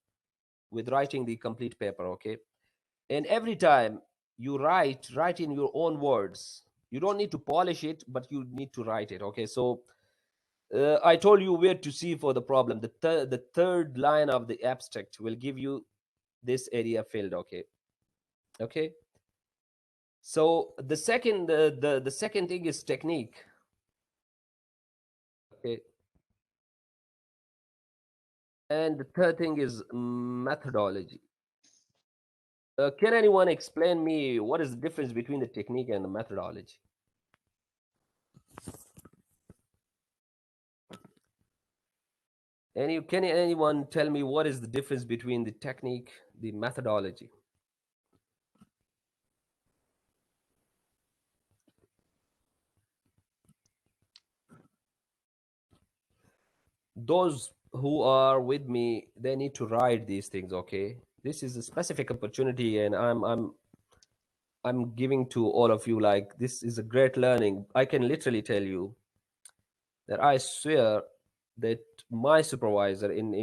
with writing the complete paper. Okay, and every time you write in your own words. You don't need to polish it, but you need to write it. Okay, so I told you where to see for the problem. The third line of the abstract will give you this area filled. Okay, okay. So the second the second thing is technique. Okay, and the third thing is methodology. Can anyone explain me what is the difference between the technique and the methodology? Can anyone tell me what is the difference between the technique, the methodology? Those who are with me, they need to write these things. Okay, this is a specific opportunity, and I'm giving to all of you. Like, this is a great learning. I can literally tell you that I swear that my supervisor in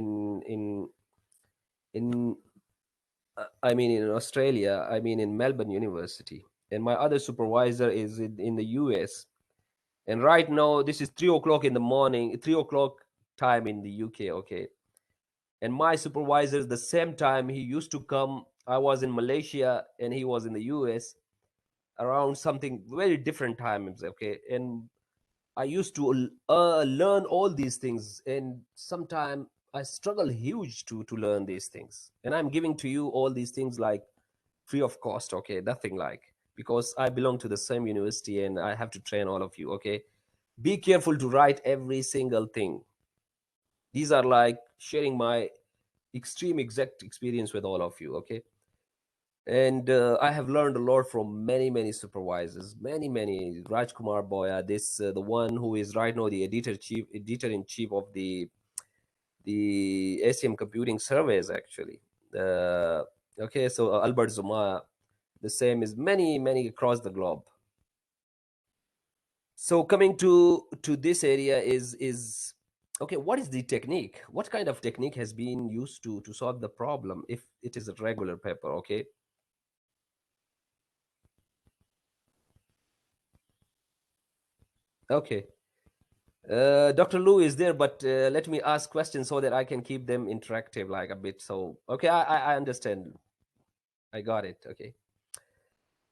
I mean in Australia, I mean in Melbourne University, and my other supervisor is in the US. And right now, this is 3 o'clock in the morning, 3 o'clock time in the UK. Okay, and my supervisor, the same time he used to come, I was in Malaysia and he was in the US, around something very different times. Okay, and I used to learn all these things, and sometime I struggle huge to learn these things, and I'm giving to you all these things like free of cost. Okay, nothing like, because I belong to the same university and I have to train all of you. Okay, be careful to write every single thing. These are like sharing my extreme exact experience with all of you. Okay, and I have learned a lot from many supervisors, many. Rajkumar Boya, this the one who is right now the editor in chief of the Acm Computing Surveys, actually. Okay, so Albert Zuma, the same is many across the globe. So coming to this area is okay. What is the technique? What kind of technique has been used to solve the problem if it is a regular paper? Okay. Okay. Dr. Lou is there, but let me ask questions so that I can keep them interactive, like a bit. So, okay, I understand. I got it. Okay.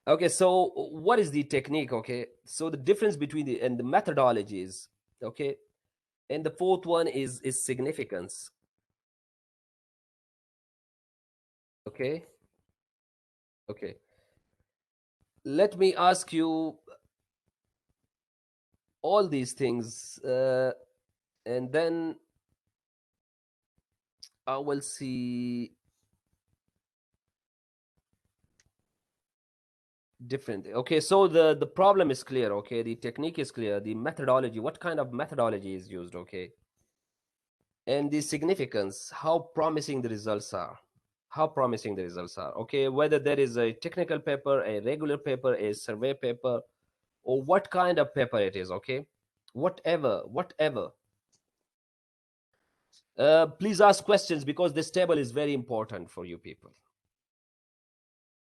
Okay. So, what is the technique? Okay. So, the difference between the methodologies. Okay. And the fourth one is significance. Okay. Okay. Let me ask you all these things, and then I will see different. Okay, so the problem is clear. Okay, the technique is clear. The methodology, what kind of methodology is used? Okay, and the significance, how promising the results are. How promising the results are. Okay, whether there is a technical paper, a regular paper, a survey paper, or what kind of paper it is. Okay, whatever. Please ask questions, because this table is very important for you people.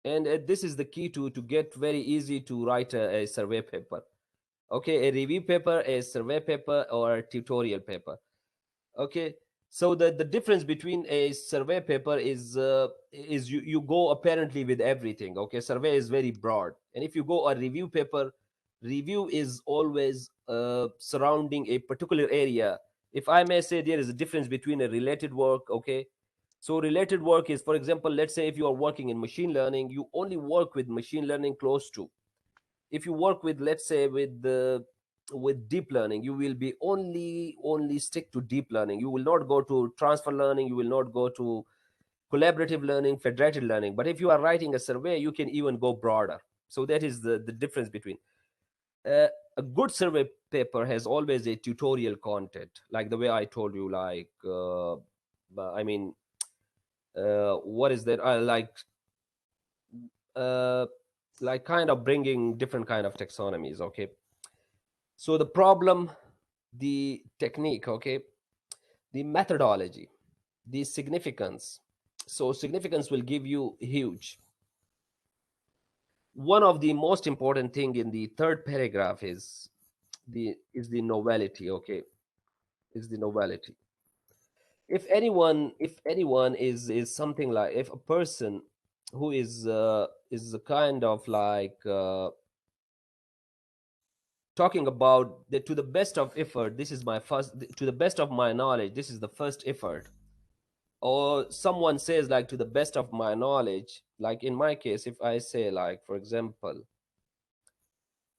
And this is the key to get very easy to write a survey paper. Okay, a review paper, a survey paper, or a tutorial paper. Okay, so the difference between a survey paper is you go apparently with everything. Okay, survey is very broad, and if you go a review paper, review is always surrounding a particular area. If I may say, there is a difference between a related work. Okay, so related work is, for example, let's say if you are working in machine learning, you only work with machine learning close to. If you work with, let's say, with deep learning, you will be only stick to deep learning. You will not go to transfer learning, you will not go to collaborative learning, federated learning. But if you are writing a survey, you can even go broader. So that is the difference between uh, a good survey paper has always a tutorial content, like the way I told you, like I mean, what is that, uh, like kind of bringing different kind of taxonomies. Okay, so the problem, the technique. Okay, the methodology, the significance. So significance will give you huge. one of the most important thing in the third paragraph is the novelty. Okay, is the novelty. If anyone is something like, if a person who is a kind of like talking about that, to the best of effort, this is my first, to the best of my knowledge, this is the first effort, or someone says like, to the best of my knowledge, like in my case, if I say like, for example,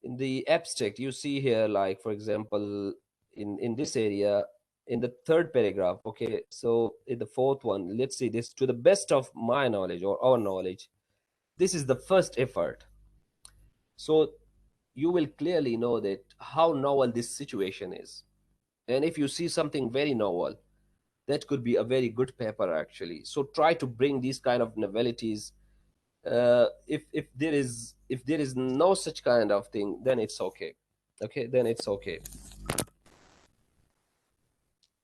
in the abstract, you see here, like for example, in this area, in the third paragraph, okay, so in the fourth one, let's see, this, to the best of my knowledge or our knowledge, this is the first effort. So you will clearly know that how novel this situation is. And if you see something very novel, that could be a very good paper actually. So try to bring these kind of novelties. If there is no such kind of thing, then it's okay. Okay, then it's okay.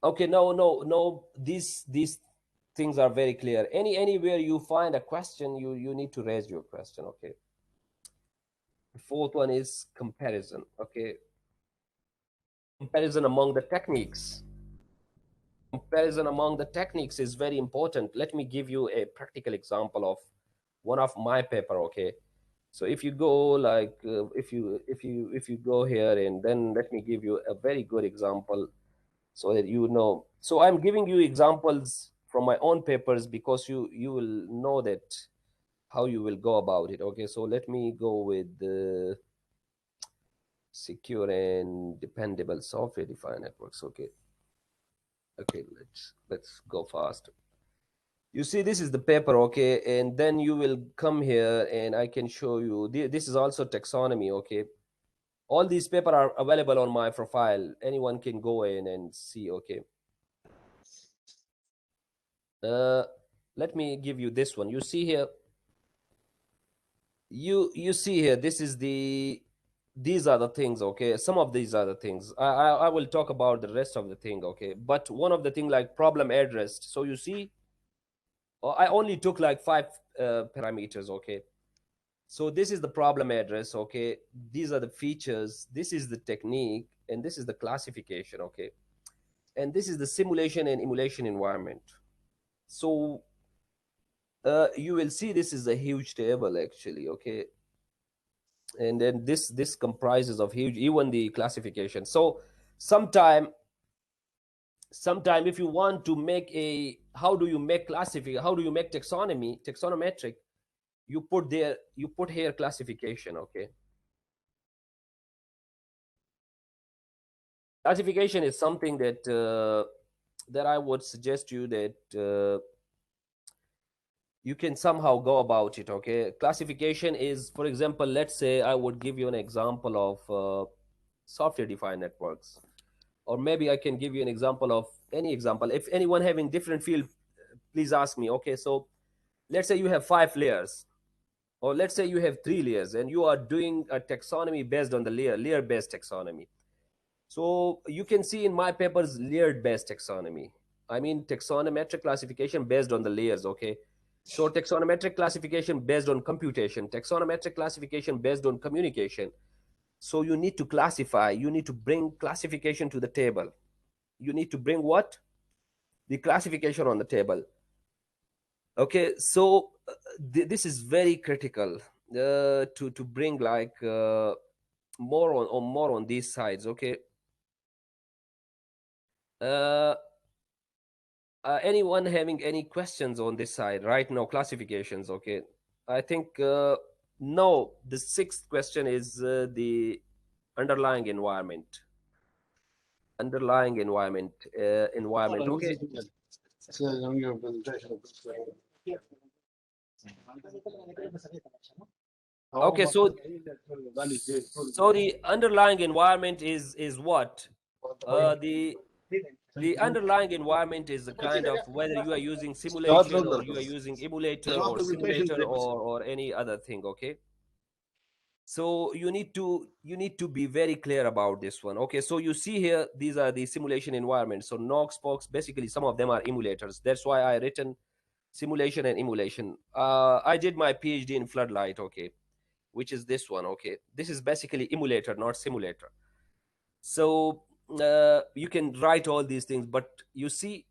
Okay, no, these things are very clear. Anywhere you find a question, you need to raise your question. Okay, the fourth one is comparison. Okay, comparison among the techniques. Comparison among the techniques is very important. Let me give you a practical example of one of my paper. Okay, so if you go like if you go here, and then let me give you a very good example so that you know. So I'm giving you examples from my own papers because you will know that how you will go about it. Okay, so let me go with the secure and dependable software defined networks. Okay, let's go fast. You see, this is the paper. Okay, and then you will come here and I can show you this is also taxonomy. Okay, all these papers are available on my profile. Anyone can go in and see. Okay, let me give you this one. You see here, you see here, this is these are the things. Okay, some of these are the things. I will talk about the rest of the thing. Okay, but one of the thing like problem addressed. So you see, I only took like 5 parameters. Okay, so this is the problem address. Okay, these are the features, this is the technique, and this is the classification. Okay, and this is the simulation and emulation environment. So you will see this is a huge table actually. Okay, and then this comprises of huge, even the classification. So sometime if you want to make a, how do you make how do you make taxonometric, you put here classification. Okay, classification is something that that I would suggest you that you can somehow go about it. Okay, classification is, for example, let's say I would give you an example of software defined networks, or maybe I can give you an example of any example. If anyone having different field, please ask me. Okay, so let's say you have 5 layers, or let's say you have 3 layers, and you are doing a taxonomy based on the layer based taxonomy. So you can see in my papers layered based taxonomy. I mean taxonometric classification based on the layers. Okay, so taxonometric classification based on computation, taxonometric classification based on communication. So you need to classify, you need to bring classification to the table. You need to bring what? The classification on the table. Okay, so this is very critical to bring like more on these sides. Okay, anyone having any questions on this side right now? Classifications. Okay, I think no, the 6th question is the underlying environment. Environment. Okay, okay, so the underlying environment is what? The underlying environment is the kind of whether you are using simulation or you are using emulator or simulator or any other thing. Okay, so you need to be very clear about this one. Okay, so you see here, these are the simulation environments. So Knox box, basically some of them are emulators. That's why I written simulation and emulation. I did my PhD in floodlight. Okay, which is this one. Okay, this is basically emulator, not simulator. So you can write all these things, but you see,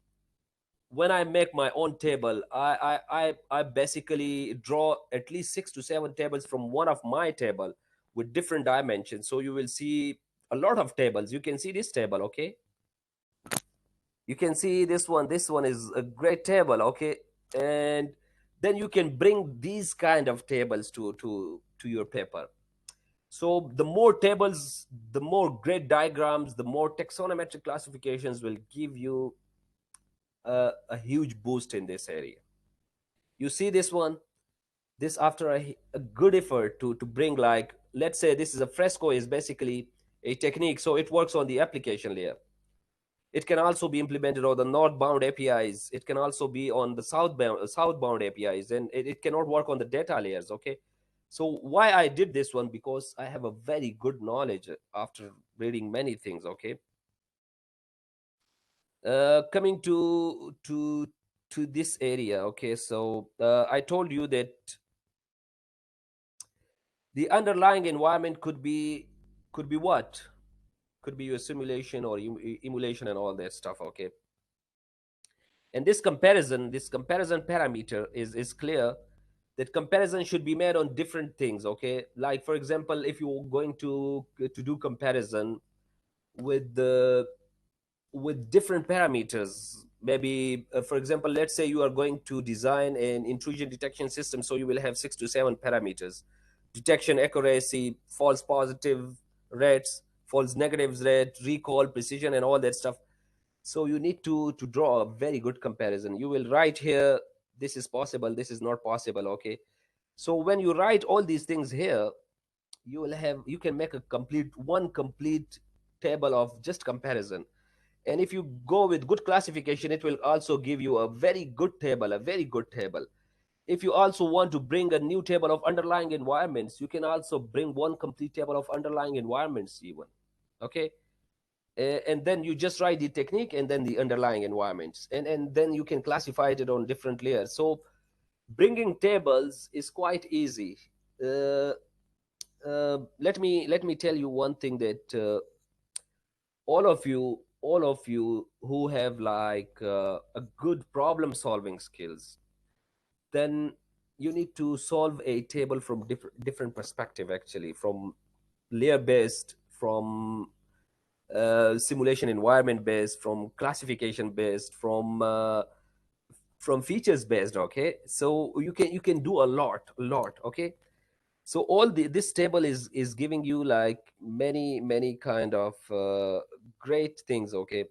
when I make my own table, I basically draw at least 6 to 7 tables from one of my table with different dimensions. So you will see a lot of tables. You can see this table. Okay, you can see this one. This one is a great table. Okay, and then you can bring these kind of tables to your paper. So the more tables, the more great diagrams, the more taxonometric classifications will give you a huge boost in this area. You see this one, this after a good effort to bring, like, let's say this is a fresco, is basically a technique, so it works on the application layer. It can also be implemented on the northbound APIs. It can also be on the southbound APIs, and it cannot work on the data layers. Okay, so why I did this one, because I have a very good knowledge after reading many things. Okay, coming to this area. Okay, so I told you that the underlying environment could be what? Could be your simulation or emulation and all that stuff. Okay, and this comparison parameter is clear, that comparison should be made on different things. Okay, like for example, if you're going to do comparison with the with different parameters, maybe for example, let's say you are going to design an intrusion detection system, so you will have 6 to 7 parameters: detection accuracy, false positive rates, false negatives rate, recall, precision, and all that stuff. So you need to draw a very good comparison. You will write here, this is possible, this is not possible. Okay, so when you write all these things here, you can make a complete table of just comparison. And if you go with good classification, it will also give you a very good table, a very good table. If you also want to bring a new table of underlying environments, you can also bring one complete table of underlying environments even. Okay, and then you just write the technique and then the underlying environments, and then you can classify it on different layers. So bringing tables is quite easy. uh, let me tell you one thing, that all of you who have like a good problem solving skills, then you need to solve a table from different perspective, actually, from layer based, from simulation environment based, from classification based, from features based. Okay, so you can do a lot. Okay, so this table is giving you like many kind of great things. Okay,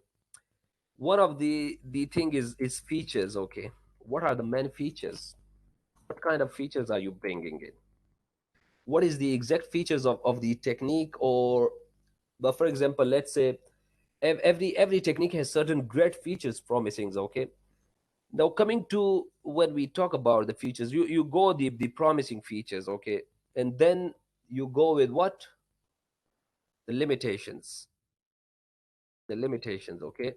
one of the thing is features. Okay, what are the main features? What kind of features are you bringing in? What is the exact features of the technique? Or, but for example, let's say every technique has certain great features promising. Okay, now coming to when we talk about the features, you go the promising features. Okay, and then you go with what? The limitations. The limitations. Okay,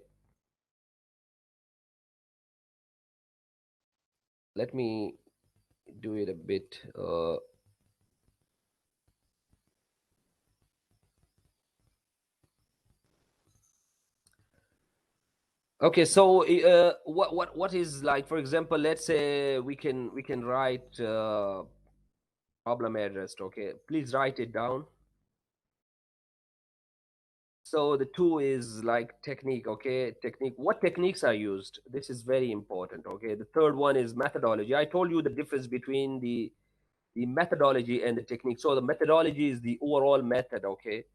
let me do it a bit okay, so what is, like, for example, let's say we can write problem addressed. Okay, please write it down. So the two is like technique. Okay, technique, what techniques are used? This is very important. Okay, the third one is methodology. I told you the difference between the methodology and the technique. So the methodology is the overall method. Okay,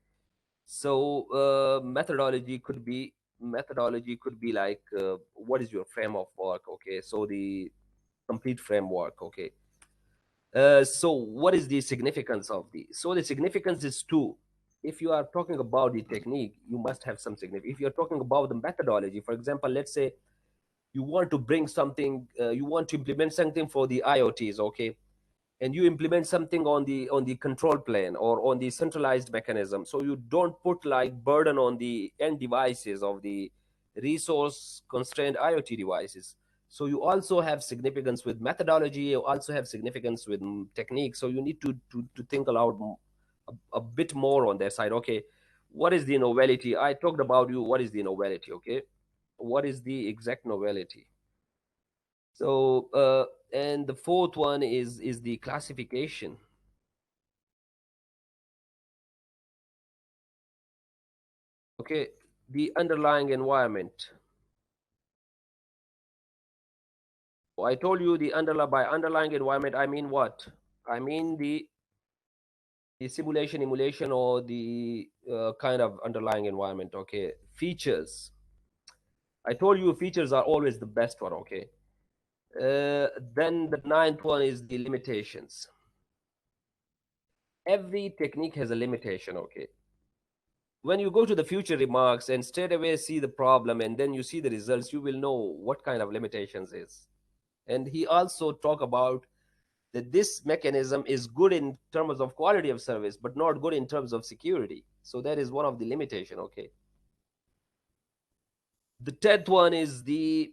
so methodology could be like what is your frame of work. Okay, so the complete framework. Okay, so what is the significance of the? So the significance is two. If you are talking about the technique, you must have some significance. If you're talking about the methodology, for example, let's say you want to bring something, you want to implement something for the IoTs. Okay, and you implement something on the control plane or on the centralized mechanism, so you don't put like burden on the end devices of the resource constrained IoT devices. So you also have significance with methodology, you also have significance with technique. So you need to think aloud a bit more on that side. Okay, what is the novelty? I talked about you. What is the novelty? Okay, what is the exact novelty? So and the fourth one is the classification. Okay, the underlying environment. I told you the by underlying environment, I mean what? I mean the simulation, emulation, or the kind of underlying environment. Okay, features. I told you features are always the best one. Okay. Then the ninth one is the limitations. Every technique has a limitation. Okay. When you go to the future remarks and straight away see the problem and then you see the results, you will know what kind of limitations is. And he also talk about that this mechanism is good in terms of quality of service, but not good in terms of security. So that is one of the limitation. Okay. The 10th one is the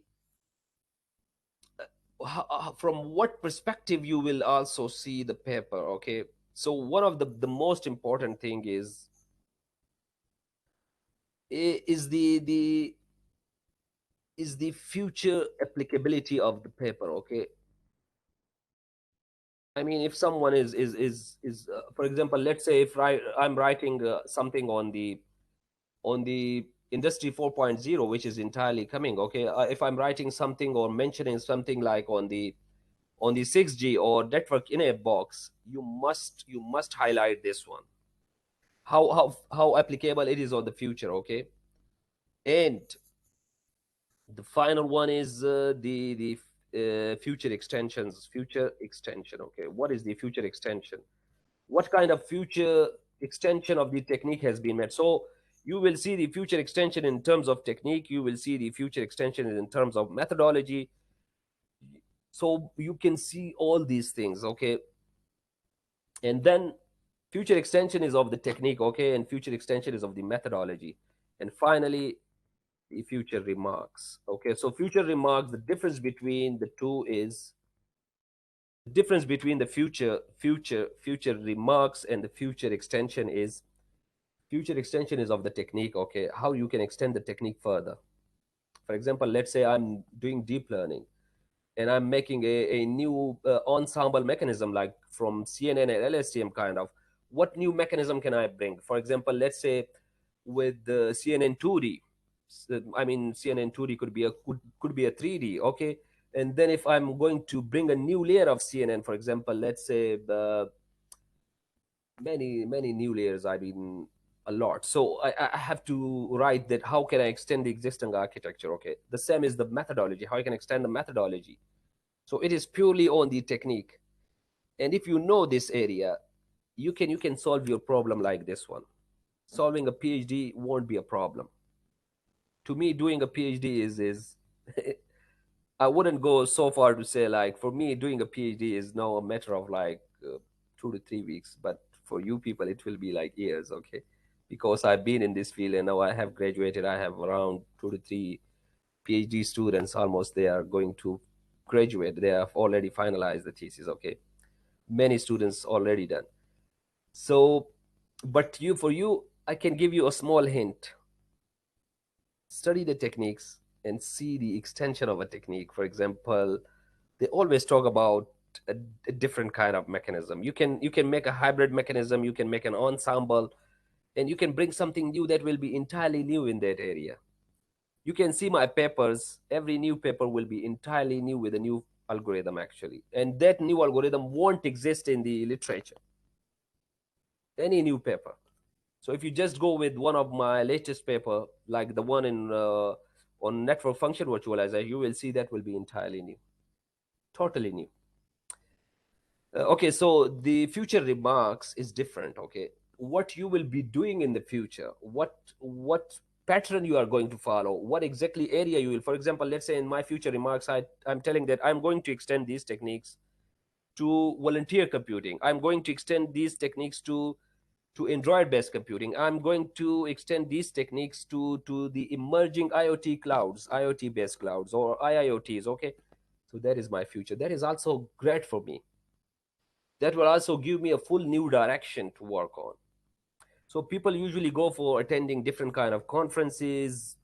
from what perspective you will also see the paper. Okay. So one of the most important thing is the future applicability of the paper. Okay. I mean, if someone is for example, let's say if I'm writing something on the industry 4.0, which is entirely coming. Okay, if I'm writing something or mentioning something like on the 6G or network in a box, you must highlight this one, how applicable it is on the future. Okay. And the final one is the future extensions. Future extension. Okay, what is the future extension? What kind of future extension of the technique has been made? So you will see the future extension in terms of technique, you will see the future extension in terms of methodology. So you can see all these things. Okay. And then future extension is of the technique. Okay, and future extension is of the methodology. And finally, the future remarks. Okay, so future remarks, the difference between the two is the difference between the future remarks and the future extension is future extension is of the technique. Okay, how you can extend the technique further. For example, let's say I'm doing deep learning and I'm making a new ensemble mechanism like from CNN and LSTM kind of. What new mechanism can I bring? For example, let's say with the CNN 2D. I mean, CNN 2D could be a 3D. Okay, and then if I'm going to bring a new layer of CNN, for example, let's say many new layers, I mean a lot. So I have to write that how can I extend the existing architecture. Okay, the same is the methodology, how I can extend the methodology. So it is purely on the technique. And if you know this area, you can solve your problem like this one. Solving a PhD won't be a problem. To me, doing a PhD is I wouldn't go so far to say like for me doing a PhD is now a matter of like 2 to 3 weeks, but for you people it will be like years. Okay, because I've been in this field and now I have graduated. I have around 2 to 3 PhD students almost. They are going to graduate. They have already finalized the thesis. Okay, many students already done. So, but for you, I can give you a small hint. Study the techniques and see the extension of a technique. For example, they always talk about a different kind of mechanism. You can make a hybrid mechanism, you can make an ensemble, and you can bring something new that will be entirely new in that area. You can see my papers. Every new paper will be entirely new with a new algorithm actually, and that new algorithm won't exist in the literature, any new paper. So if you just go with one of my latest paper, like the one in on network function virtualization, you will see that will be entirely new, totally new. Okay, so the future remarks is different. Okay, what you will be doing in the future, what pattern you are going to follow, what exactly area you will. For example, let's say in my future remarks, I'm telling that I'm going to extend these techniques to volunteer computing. I'm going to extend these techniques to Android based computing. I'm going to extend these techniques to the emerging IoT clouds, IoT based clouds or IIoTs. Okay, So that is my future. That is also great for me. That will also give me a full new direction to work on. So people usually go for attending different kind of conferences,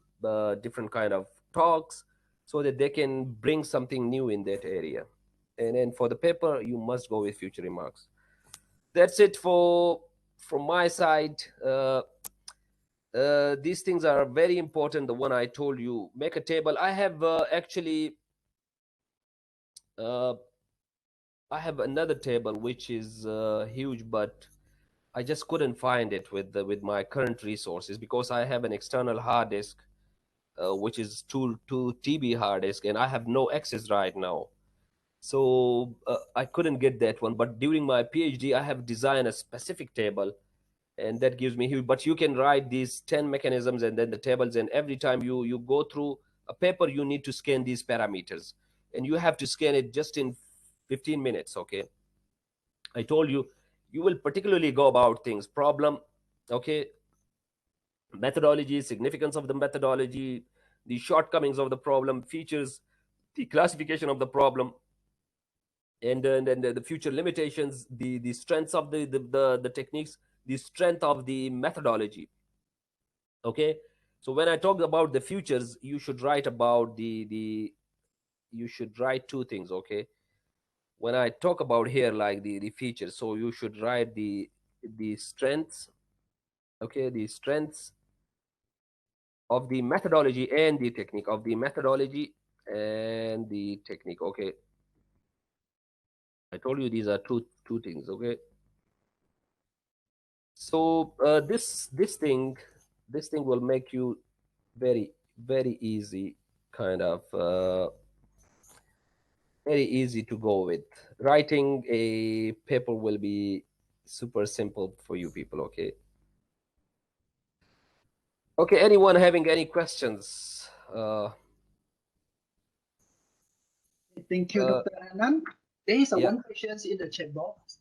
different kind of talks, so that they can bring something new in that area. And then for the paper, you must go with future remarks. That's it for from my side. These things are very important. The one I told you, make a table. Uh, I have another table which is huge, but I just couldn't find it with my current resources because I have an external hard disk, which is two TB hard disk, and I have no access right now. So I couldn't get that one. But during my PhD, I have designed a specific table, and that gives me huge. But you can write these 10 mechanisms and then the tables, and every time you go through a paper, you need to scan these parameters, and you have to scan it just in 15 minutes. Okay, I told you, you will particularly go about things, problem, okay, methodology, significance of the methodology, the shortcomings of the problem, features, the classification of the problem, and then the future limitations, the strengths of the techniques, the strength of the methodology. Okay, so when I talk about the futures, you should write about the you should write two things. Okay, when I talk about here like the features, so you should write the strengths. Okay, the strengths of the methodology and the technique, of the methodology and the technique. Okay, I told you these are two things. Okay, so this thing will make you very easy, kind of very easy to go with. Writing a paper will be super simple for you people. Okay, okay, anyone having any questions? Thank you, Dr. Adnan. There is Yeah. one question in the chat box.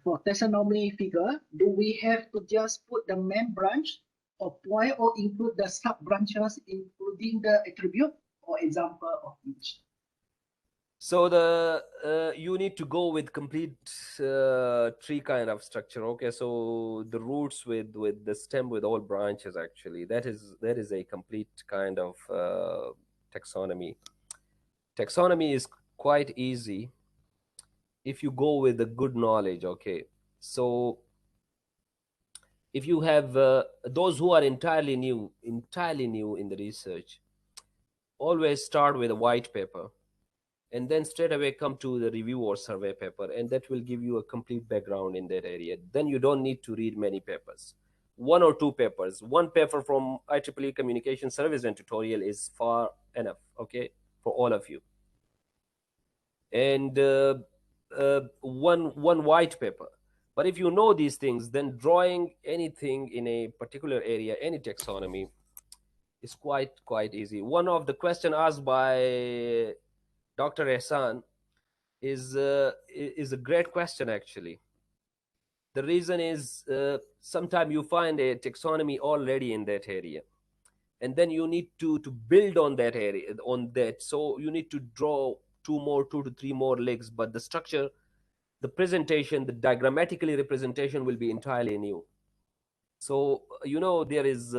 For taxonomy figure, do we have to just put the main branch or point or include the sub branches, including the attribute or example of each? So the you need to go with complete tree kind of structure. Okay, so the roots with the stem with all branches. Actually, that is a complete kind of taxonomy. Taxonomy is quite easy if you go with the good knowledge. Okay, so if you have those who are entirely new in the research, always start with a white paper and then straight away come to the review or survey paper, and that will give you a complete background in that area. Then you don't need to read many papers. One or two papers, one paper from IEEE Communication Service and tutorial is far enough. Okay, for all of you. And one white paper. But if you know these things, then drawing anything in a particular area, any taxonomy, is quite easy. One of the question asked by Dr. Ehsan is a great question. Actually, the reason is sometimes you find a taxonomy already in that area, and then you need to build on that area, on that. So you need to draw two to three more legs, but the structure, the presentation, the diagrammatically representation will be entirely new. So there is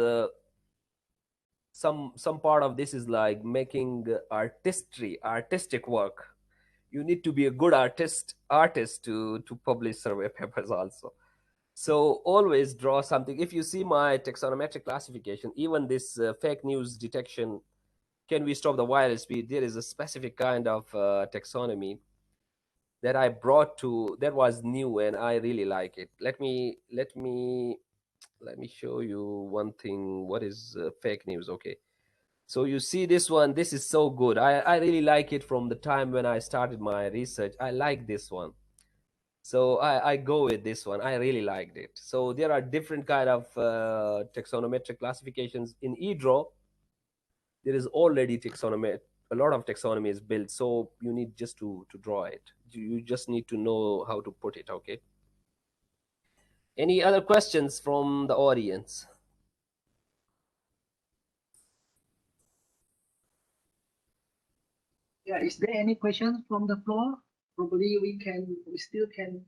some part of this is like making artistic work. You need to be a good artist to publish survey papers also. So always draw something. If you see my taxonometric classification, even this fake news detection, can we stop the viral speed, there is a specific kind of taxonomy that I brought to, that was new, and I really like it. Let me show you one thing. What is fake news? Okay, so you see this one. This is so good. I really like it from the time when I started my research. I like this one. So I go with this one. I really liked it. So there are different kind of taxonometric classifications in eDraw. There is already taxonomy. A lot of taxonomy is built. So you need just to draw it. You just need to know how to put it. Okay. Any other questions from the audience? Yeah, is there any questions from the floor? Probably we still can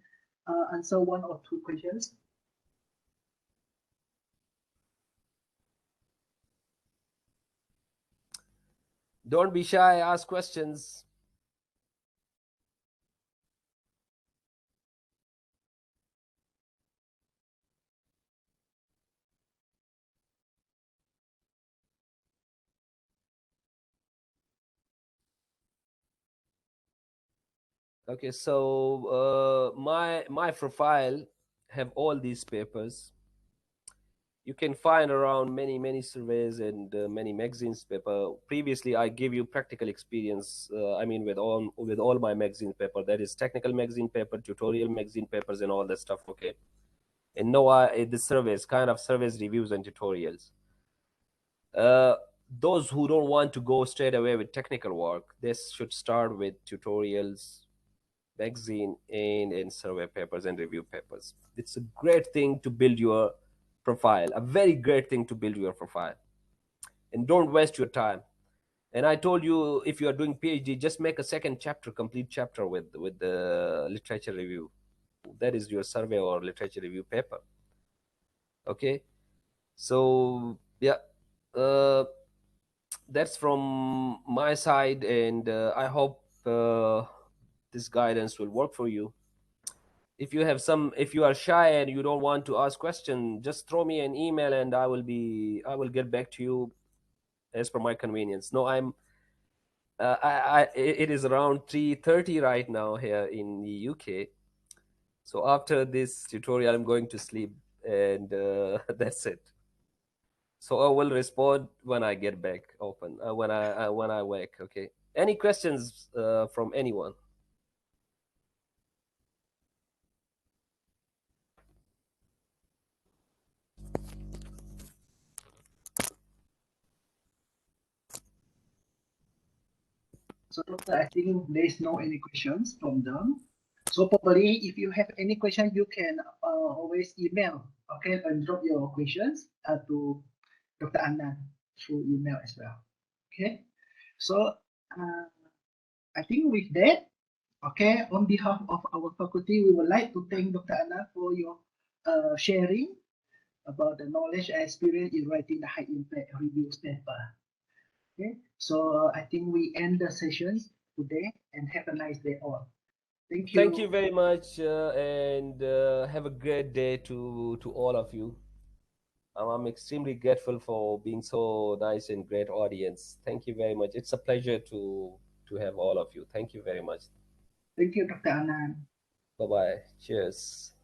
answer one or two questions. Don't be shy, ask questions. Okay, so my profile have all these papers. You can find around many surveys and many magazines paper. Previously, I give you practical experience. I mean, with all my magazine paper, that is technical magazine paper, tutorial magazine papers, and all that stuff. Okay, and now the surveys, kind of surveys, reviews, and tutorials. Uh, those who don't want to go straight away with technical work, they should start with tutorials, magazine, and survey papers and review papers. It's a great thing to build your profile, a very great thing to build your profile. And don't waste your time. And I told you, if you are doing PhD, just make a second chapter, complete chapter with the literature review. That is your survey or literature review paper. Okay, so yeah, uh, that's from my side, and I hope this guidance will work for you. If you are shy and you don't want to ask question, just throw me an email and I will get back to you as per my convenience. No, it is around 3:30 right now here in the UK. So after this tutorial, I'm going to sleep, and that's it. So I will respond when I get back open, when I wake. Okay. Any questions from anyone? So Doctor, I think there's no any questions from them. So probably if you have any question, you can always email, okay, and drop your questions to Dr. Adnan through email as well. Okay. So I think with that, okay, on behalf of our faculty, we would like to thank Dr. Adnan for your sharing about the knowledge and experience in writing the high impact reviews paper. Okay, so I think we end the sessions today and have a nice day all. Thank you. Thank you very much, and have a great day to all of you. I'm extremely grateful for being so nice and great audience. Thank you very much. It's a pleasure to have all of you. Thank you very much. Thank you, Dr. Anand. Bye bye. Cheers.